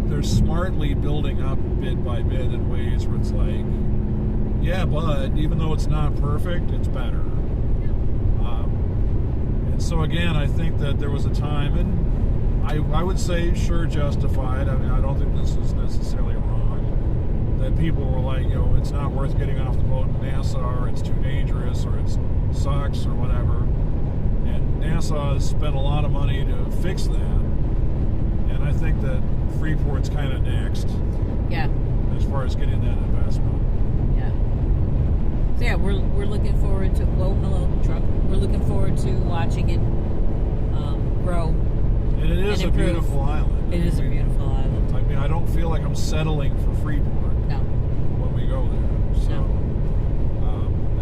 they're smartly building up bit by bit in ways where it's like, yeah, but even though it's not perfect, it's better. So again, I think that there was a time, and I would say sure justified. I mean, I don't think this is necessarily wrong. That people were like, it's not worth getting off the boat in Nassau, or it's too dangerous, or it sucks, or whatever. And Nassau has spent a lot of money to fix that. And I think that Freeport's kind of next. Yeah. As far as getting that investment. Yeah. So yeah, we're looking forward to. Whoa, hello, truck. We're looking forward to watching it grow. And it is a beautiful island. It is a beautiful island. I mean, I don't feel like I'm settling for Freeport. No. When we go there. So,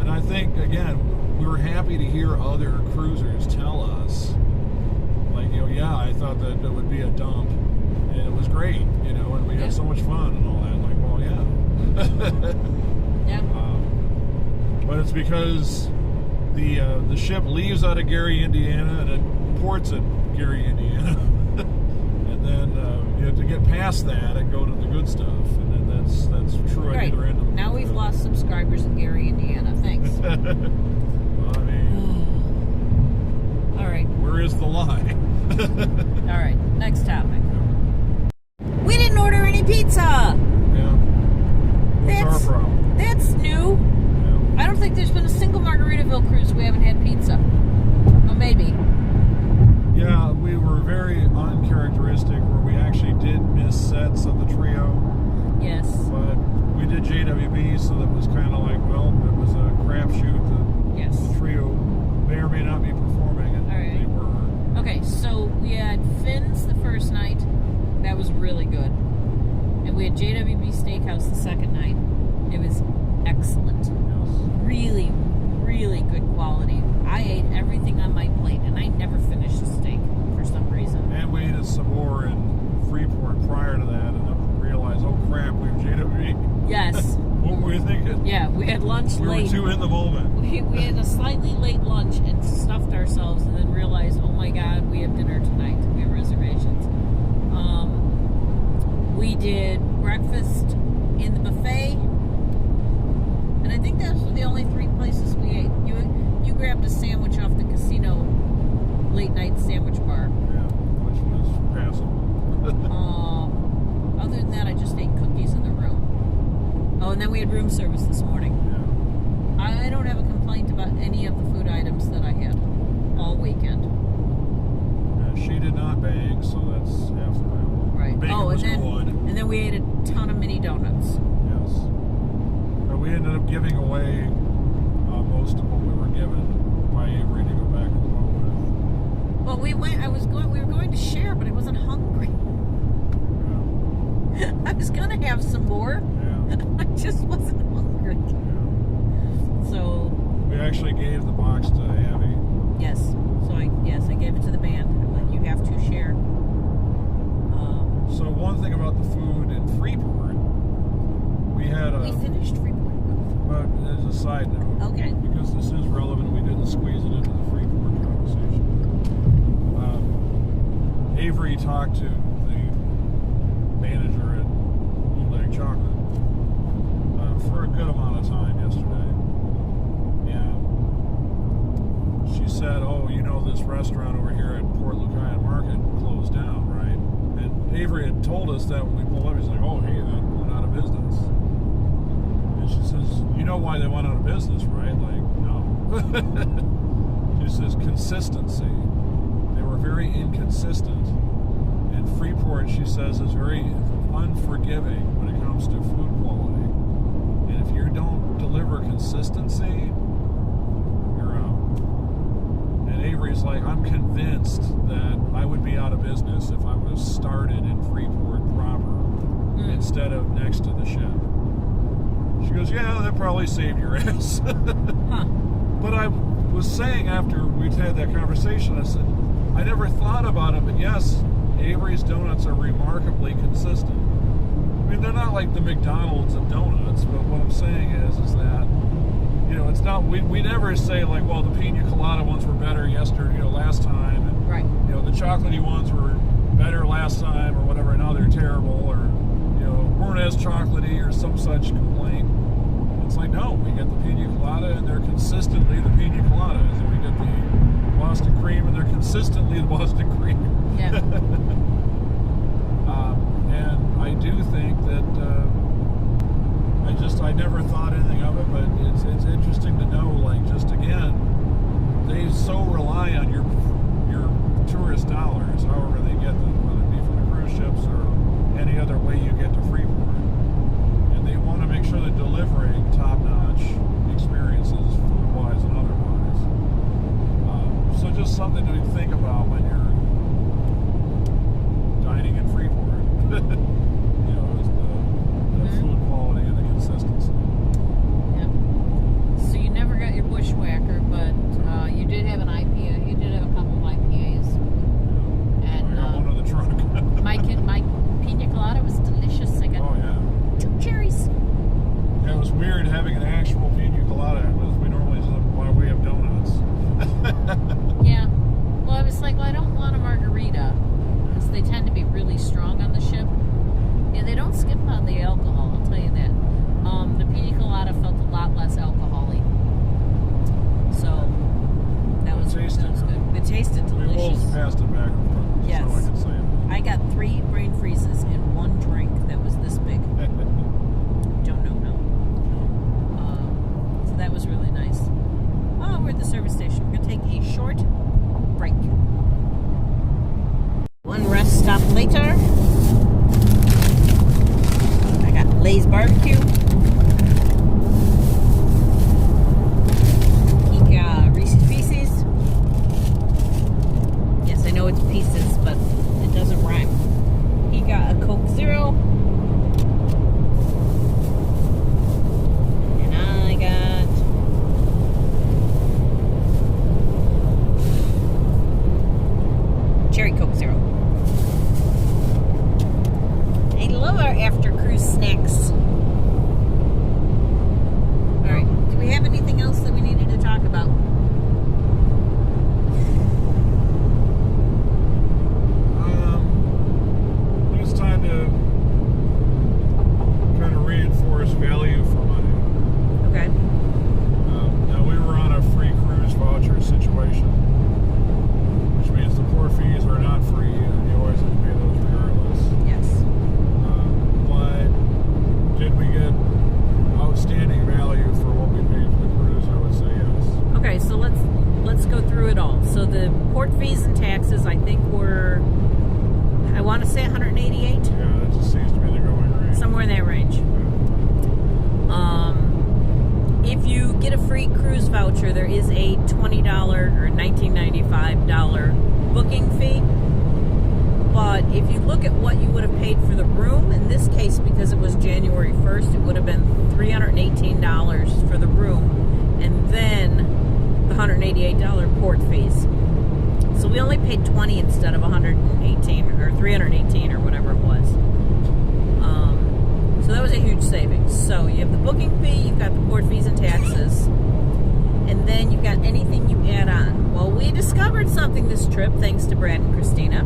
and I think again, we were happy to hear other cruisers tell us, like, yeah, I thought that it would be a dump, and it was great, and we had so much fun and all that. Like, well, yeah. Yeah. But it's because the ship leaves out of Gary, Indiana, and it ports at Gary, Indiana, and then to get past that and go to the good stuff, and then that's true at either end of the Now we've lost subscribers in Gary, Indiana. Thanks. Well, I mean, all right. Where is the line? All right. Next topic. We didn't order any pizza. Yeah. What's our problem? That's new. Yeah. I don't think there's been a single Margaritaville cruise we haven't had pizza. Well, maybe. Yeah, we were very uncharacteristic where we actually did miss sets of the trio. Yes. But we did JWB, so that was kind of like, well, it was a crapshoot that Yes. the trio may or may not be performing, and All right. they were. Okay, so we had Finn's the first night. That was really good. And we had JWB Steakhouse the second night. It was excellent. Yes. Really, really good quality. I ate everything on my plate, and I never finished the steak for some reason. And we ate some more in Freeport prior to that, and then realized, oh crap, we have JWB. Yes. What were you thinking? Yeah, we had lunch We late. were too in the moment. We had a slightly late lunch and stuffed ourselves, and then realized, oh my God, we have dinner tonight. We have reservations. We did breakfast in the buffet, and I think those were the only 3 places we ate. You grabbed a sandwich off the casino late night sandwich bar. Yeah, which was passable. Other than that, I just ate cookies in the room. Oh, and then we had room service this morning. Yeah. I don't have a complaint about any of the food items that I had all weekend. Yeah, she did not bang, so that's half the battle. Right. Bacon was good. And then we ate a ton of mini donuts. Yes. But we ended up giving away most of what we were given by Avery to go back and forth with. Well, we were going to share, but I wasn't hungry. Yeah. I was gonna have some more. Yeah. I just wasn't hungry. Yeah. So We actually gave the box to Abby. yes. So I gave it to the band. I'm like, you have to share. So one thing about the food in Freeport, we had We finished Freeport. but as a side note, Okay. because this is relevant, we didn't squeeze it into the Freeport conversation. Avery talked to the manager at Bootleg Chocolate for a good amount of time yesterday, and she said, "Oh, this restaurant over here at Port Lucayan Market closed down, right?" And Avery had told us that when we pulled up. He's like, "Oh, hey, that went out of business." And she says, "You know why they went out of business, right?" Like, no. She says, "Consistency. They were very inconsistent." And Freeport, she says, is very unforgiving when it comes to food quality. And if you don't deliver consistency, you're out. And Avery's like, "I'm convinced that I would be out of business if I would have started in Freeport proper instead of next to the ship." She goes, "Yeah, that probably saved your ass." Huh. But I was saying after we'd had that conversation, I said, I never thought about it, but yes, Avery's Donuts are remarkably consistent. I mean, they're not like the McDonald's of donuts, but what I'm saying is that, it's not, we never say like, well, the pina colada ones were better yesterday, last time, and, Right. the chocolatey ones were better last time, or whatever, and now they're terrible, or, weren't as chocolatey, or some such complaint. It's like, no, we get the pina colada, and they're consistently the pina coladas, and we get the Boston cream, and they're consistently the Boston Creek. Yeah. And I do think that I never thought anything of it, but it's interesting to know, like, just again, they so rely on your tourist dollars, however they get them, whether it be from the cruise ships or any other way you get to Freeport. And they want to make sure they're delivering top-notch experiences, food-wise and otherwise. So just something to think about when you're dining in Freeport. You know, is the food quality and the consistency. Yeah. So you never got your bushwhacker, but you did have an IPA. You did have a couple of IPAs. And I got one in the trunk. my pina colada was delicious. I got Oh yeah. 2 cherries. Yeah, it was weird having an actual pina colada as we normally do by way of donuts. Yeah. Well, I was like, well, I don't want a margarita because they tend to be really strong on the ship. Yeah, they don't skip on the alcohol, I'll tell you that. The pina colada felt a lot less alcohol-y. So, that was good. It tasted We delicious. both passed it back and forth. Yes. So I can say it. I got 3 brain freezes in 1 drink that was this big. Don't know how. So that was really nice. Oh, we're at the service station. We're going to take a short break. 1 rest stop later. I got Lay's barbecue. He got Reese's Pieces. Yes, I know it's pieces, but it doesn't rhyme. He got a Coke Zero. And I got Cherry Coke Zero. I love our after cruise snacks. Alright, do we have anything else that we needed to talk about? It's time to kind of reinforce value for money. Okay. Now we were on a free cruise voucher situation, which means the port fees are not free, and you always have to pay those regardless. Yes. But did we get outstanding value for what we paid for the cruise? I would say yes. Okay, so let's go through it all. So the port fees and taxes, I think, were, I want to say 188, Yeah, that just seems to be the going rate. somewhere in that range. If you get a free cruise voucher, there is a $20 or $19.95 booking fee. But if you look at what you would have paid for the room, in this case, because it was January 1st, it would have been $318 for the room, and then the $188 port fees. So we only paid $20 instead of $118 or $318 or whatever it was. So that was a huge savings. So you have the booking fee, you've got the port fees and taxes, and then you've got anything you add on. Well, we discovered something this trip, thanks to Brad and Christina,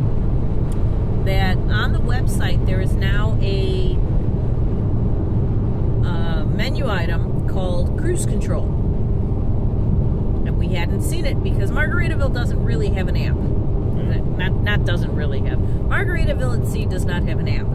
that on the website there is now a menu item called Cruise Control. And we hadn't seen it because Margaritaville doesn't really have an app. Not doesn't really have. Margaritaville at Sea does not have an app.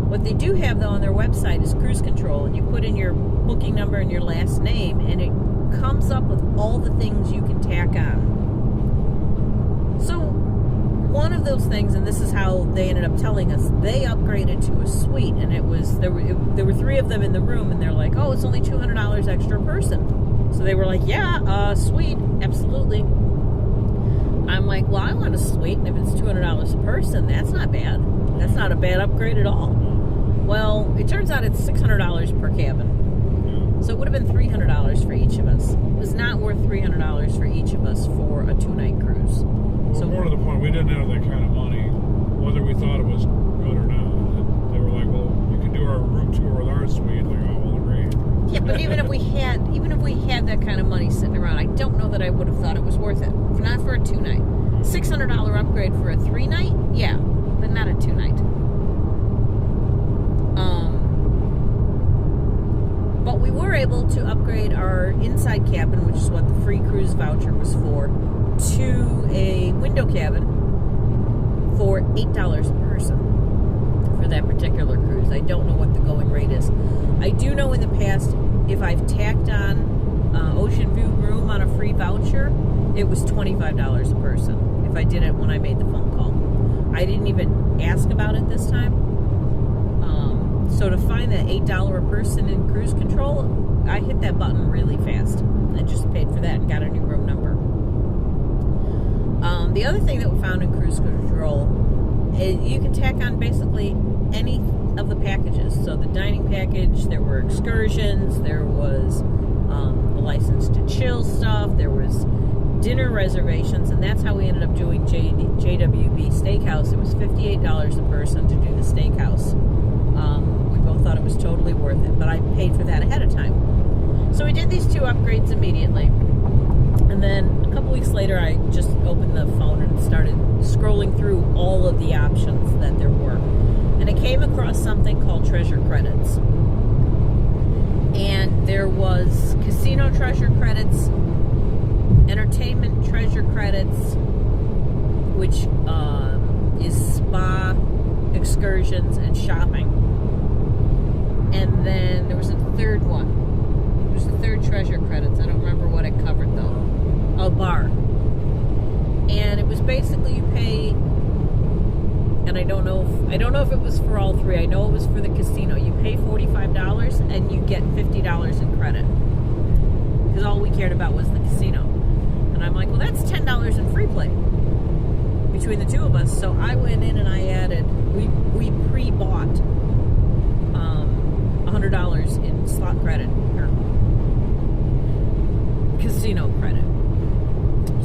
What they do have, though, on their website is Cruise Control, and you put in your booking number and your last name, and it comes up with all the things you can tack on. So, one of those things, and this is how they ended up telling us, they upgraded to a suite, and it was there were 3 of them in the room, and they're like, oh, it's only $200 extra a person. So they were like, yeah, suite, absolutely. I'm like, well, I want a suite, and if it's $200 a person, that's not bad. That's not a bad upgrade at all. Well, it turns out it's $600 per cabin. So it would have been $300 for each of us. It was not worth $300 for each of us for a 2-night cruise. Well, So more to the point, we didn't have that kind of money, whether we thought it was good or not. They were like, well, you can do our room tour with our suite. Like, oh, well, great. yeah, but even if we had that kind of money sitting around, I don't know that I would have thought it was worth it. Not for a 2-night. $600 upgrade for a 3-night, yeah, but not a 2-night. But we were able to upgrade our inside cabin, which is what the free cruise voucher was for, to a window cabin for $8 a person for that particular cruise. I don't know what the going rate is. I do know in the past, if I've tacked on Oceanview room on a free voucher, it was $25 a person if I did it when I made the phone call. I didn't even ask about it this time. So to find that $8 a person in cruise control, I hit that button really fast. I just paid for that and got a new room number. The other thing that we found in cruise control is you can tack on basically any of the packages. So the dining package, there were excursions, there was the license to chill stuff, there was dinner reservations, and that's how we ended up doing JWB Steakhouse. It was $58 a person to do the steakhouse. We both thought it was totally worth it, but I paid for that ahead of time. So we did these 2 upgrades immediately. And then a couple weeks later, I just opened the phone and started scrolling through all of the options that there were. And I came across something called treasure credits. And there was casino treasure credits, entertainment treasure credits, which is spa, excursions, and shopping. And then there was a third one. There was a third treasure credits. I don't remember what it covered though. A bar. And it was basically you pay, and I don't know if it was for all 3. I know it was for the casino. You pay $45 and you get $50 in credit. Because all we cared about was the casino. And I'm like, well, that's $10 in free play between the 2 of us. So I went in and I added, we pre-bought $100 in slot credit or casino credit.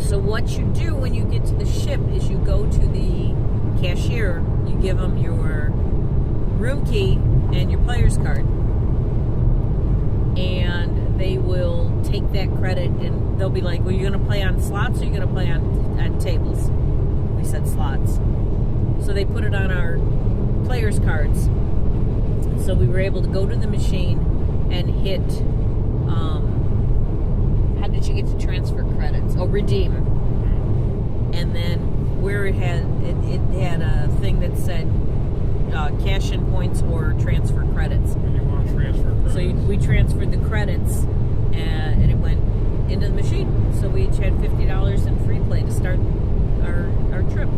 So what you do when you get to the ship is you go to the cashier, you give them your room key and your player's card, and they will take that credit and they'll be like, well, you're going to play on slots or you're going to play on tables? We said slots. So they put it on our player's cards. So we were able to go to the machine and hit, how did you get to transfer credits? Oh, redeem. And then where it had a thing that said cash in points or transfer credits. And you want to transfer credits. So we transferred the credits and it went into the machine. So we each had $50 in free play to start our trip.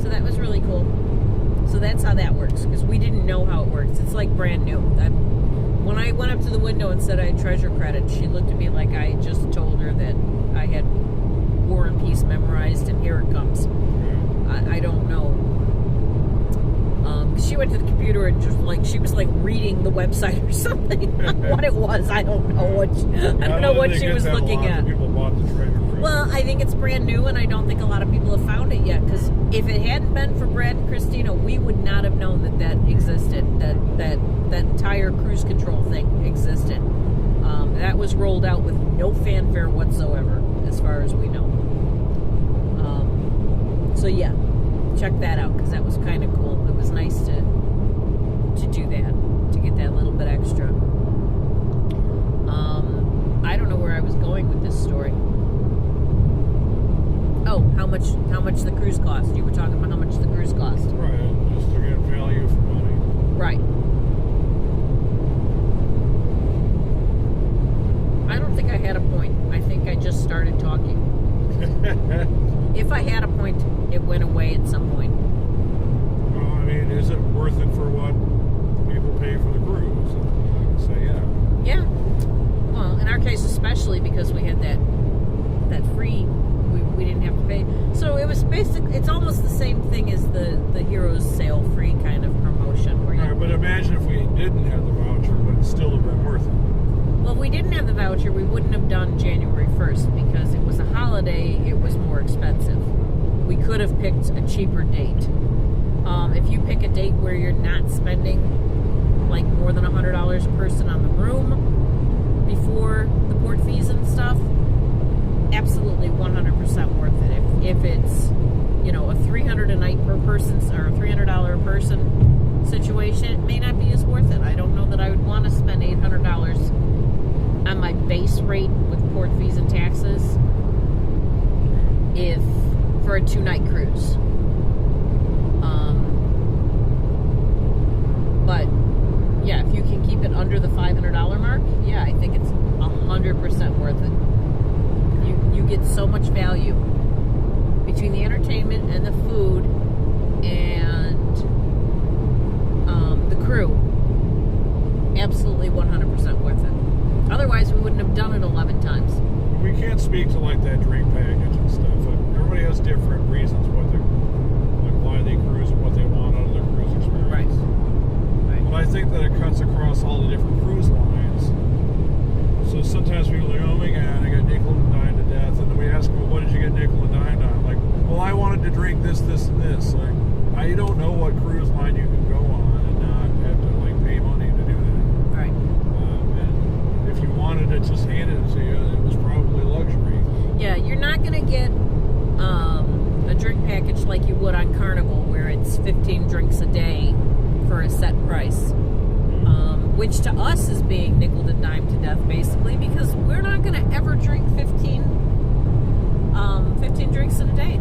So that was really cool. So that's how that works, because we didn't know how it works. It's like brand new. When I went up to the window and said I had treasure credit, she looked at me like I just told her that I had War and Peace memorized and here it comes. I don't know. She went to the computer and just she was reading the website or something. What it was, I don't know what she was looking at. People bought the treasure credit. Well, I think it's brand new, and I don't think a lot of people have found it yet. Because if it hadn't been for Brad and Christina, we would not have known that existed. That entire cruise control thing existed. That was rolled out with no fanfare whatsoever, as far as we know. So yeah, check that out because that was kind of cool. It was nice to do that, to get that little bit extra. I don't know where I was going with this story. Oh, how much the cruise cost? You were talking about how much the cruise cost. Right, just to get value for money. Right. I don't think I had a point. I think I just started talking. If I had a point, it went away at some point. Well, I mean, is it worth it for what people pay for the cruise? And I'd say yeah. Yeah. Well, in our case especially because we had that free, we didn't have to pay. So it was it's almost the same thing as the Heroes Sail free kind of promotion. Where Right, but imagine if we didn't have the voucher, but it still would have been worth it. Well, if we didn't have the voucher, we wouldn't have done January 1st because it was a holiday, it was more expensive. We could have picked a cheaper date. If you pick a date where you're not spending more than $100 a person on the room before the port fees and stuff, absolutely 100% worth it. If it's, a $300 a night per person or $300 a person situation, it may not be as worth it. I don't know that I would want to spend $800 on my base rate with port fees and taxes if for a 2-night cruise. But yeah, if you can keep it under the $500 mark, yeah, I think it's 100% worth it. You get so much value between the entertainment and the food and the crew. Absolutely 100% worth it. Otherwise, we wouldn't have done it 11 times. We can't speak to like that drink package and stuff. Everybody has different reasons why they cruise and what they want out of their cruise experience. Right. But I think that it cuts across all the different cruise lines. So sometimes people are like, oh my god, I got nickel and dined to death. And then we ask them, well, what did you get nickel and dined on? Like, well, I wanted to drink this, this, and this. Like, I don't know what cruise line you can go on and not have to like pay money to do that. Right. And if you wanted it just handed to you, it was probably luxury. Yeah, you're not going to get a drink package like you would on Carnival, where it's 15 drinks a day for a set price. Which to us is being nickeled and dimed to death, basically, because we're not going to ever drink 15 drinks in a day.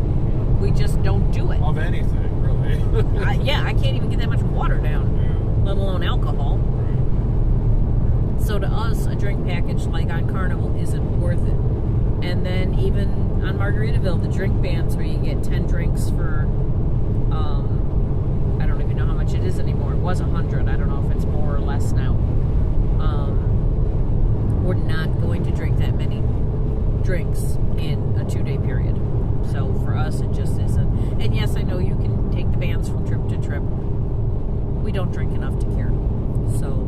We just don't do it. Of anything, really. I can't even get that much water down, let alone alcohol. Right. So to us, a drink package like on Carnival isn't worth it. And then even on Margaritaville, the drink bands where you get 10 drinks for, I don't even know how much it is anymore. It was 100. I don't know if it's more or less now. We're not going to drink that many drinks in a 2-day period. So for us, it just isn't. And yes, I know you can take the bands from trip to trip. We don't drink enough to care. So,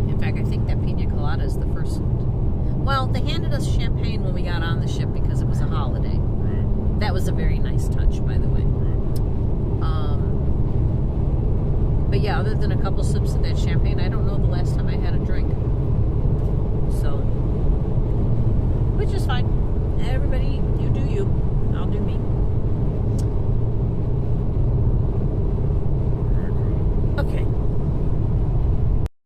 in fact, I think that pina colada is the first. Well, they handed us champagne when we got on the ship because it was a holiday. Right. That was a very nice touch, by the way. But yeah, other than a couple sips of that champagne, I don't know the last time I had a drink. So, which is fine. Everybody, you do you. I'll do me. Okay.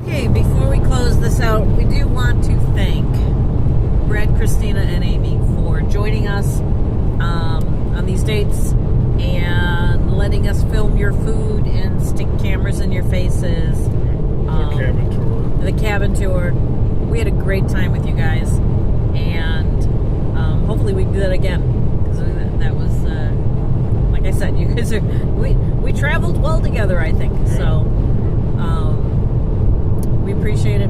Okay, before we close this out, we do want to thank Brad, Christina, and Amy for joining us on these dates and letting us film your food and stick cameras in your faces. The cabin tour. The cabin tour. We had a great time with you guys, and hopefully we can do that again, because that was like I said, you guys are we traveled well together, I think. So we appreciate it.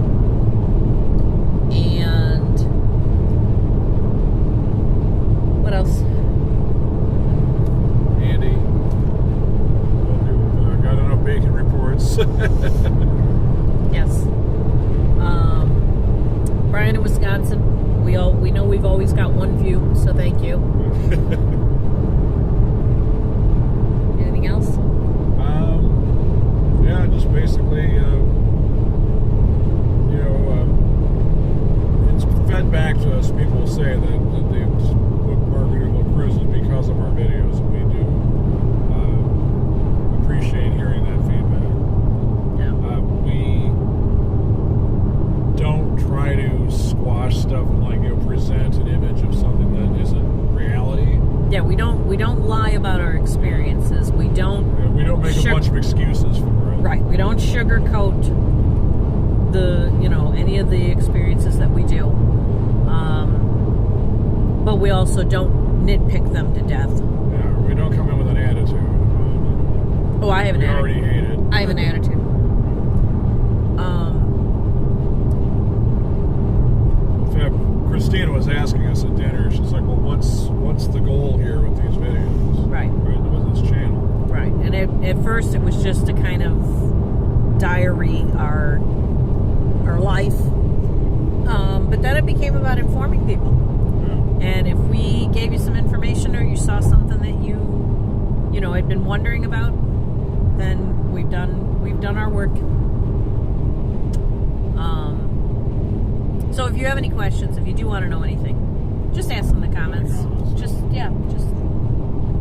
And what else? Andy, got enough bacon reports. Yes. Brian in Wisconsin. We know we've always got one view, so thank you. Anything else? Yeah, just basically, it's fed back to us. People say that they book Margaritaville cruises because of our videos, and we do appreciate hearing that feedback. Yeah. We don't try to squash stuff and present an image of something that isn't reality. Yeah, we don't lie about our experiences. We don't make a bunch of excuses for it. Right. We don't sugarcoat any of the experiences that we do. But we also don't nitpick them to death. Yeah, we don't come in with an attitude. Oh, I have an attitude. We already hate it. I have an attitude. In fact, Christina was asking us at dinner. She's like, "Well, what's the goal here with these videos? Right. With this channel?" Right. And at first, it was just to kind of diary our life. But then it became about informing people. Yeah. And if we gave you some information, or you saw something that you had been wondering about, then we've done our work. So if you have any questions, if you do want to know anything, just ask in the comments. Just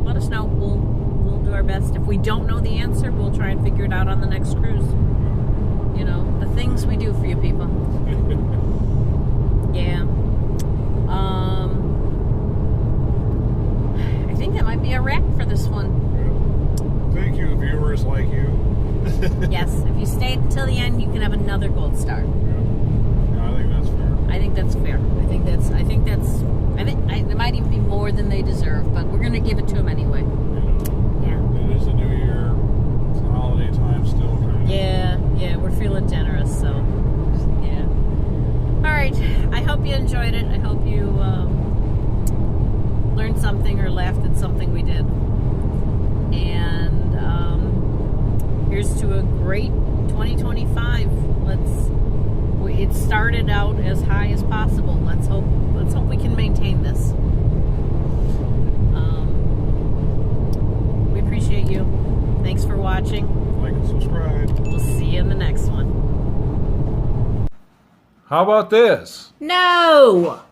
let us know. do our best. If we don't know the answer, we'll try and figure it out on the next cruise. You know, the things we do for you people. Yeah. I think that might be a wrap for this one. Thank you, viewers like you. Yes, if you stayed until the end, you can have another gold star. Yeah, I think that's fair. I think that's fair. I think it might even be more than they deserve, but we're gonna give it to them anyway. Yeah. It is a new year. It's the holiday time still. Kind of. Yeah, we're feeling generous, so yeah. All right, I hope you enjoyed it. I hope you learned something or laughed at something we did. And here's to a great 2025. It started out as high as possible. Let's hope we can maintain this. We appreciate you. Thanks for watching. Like and subscribe. We'll see you in the next one. How about this? No!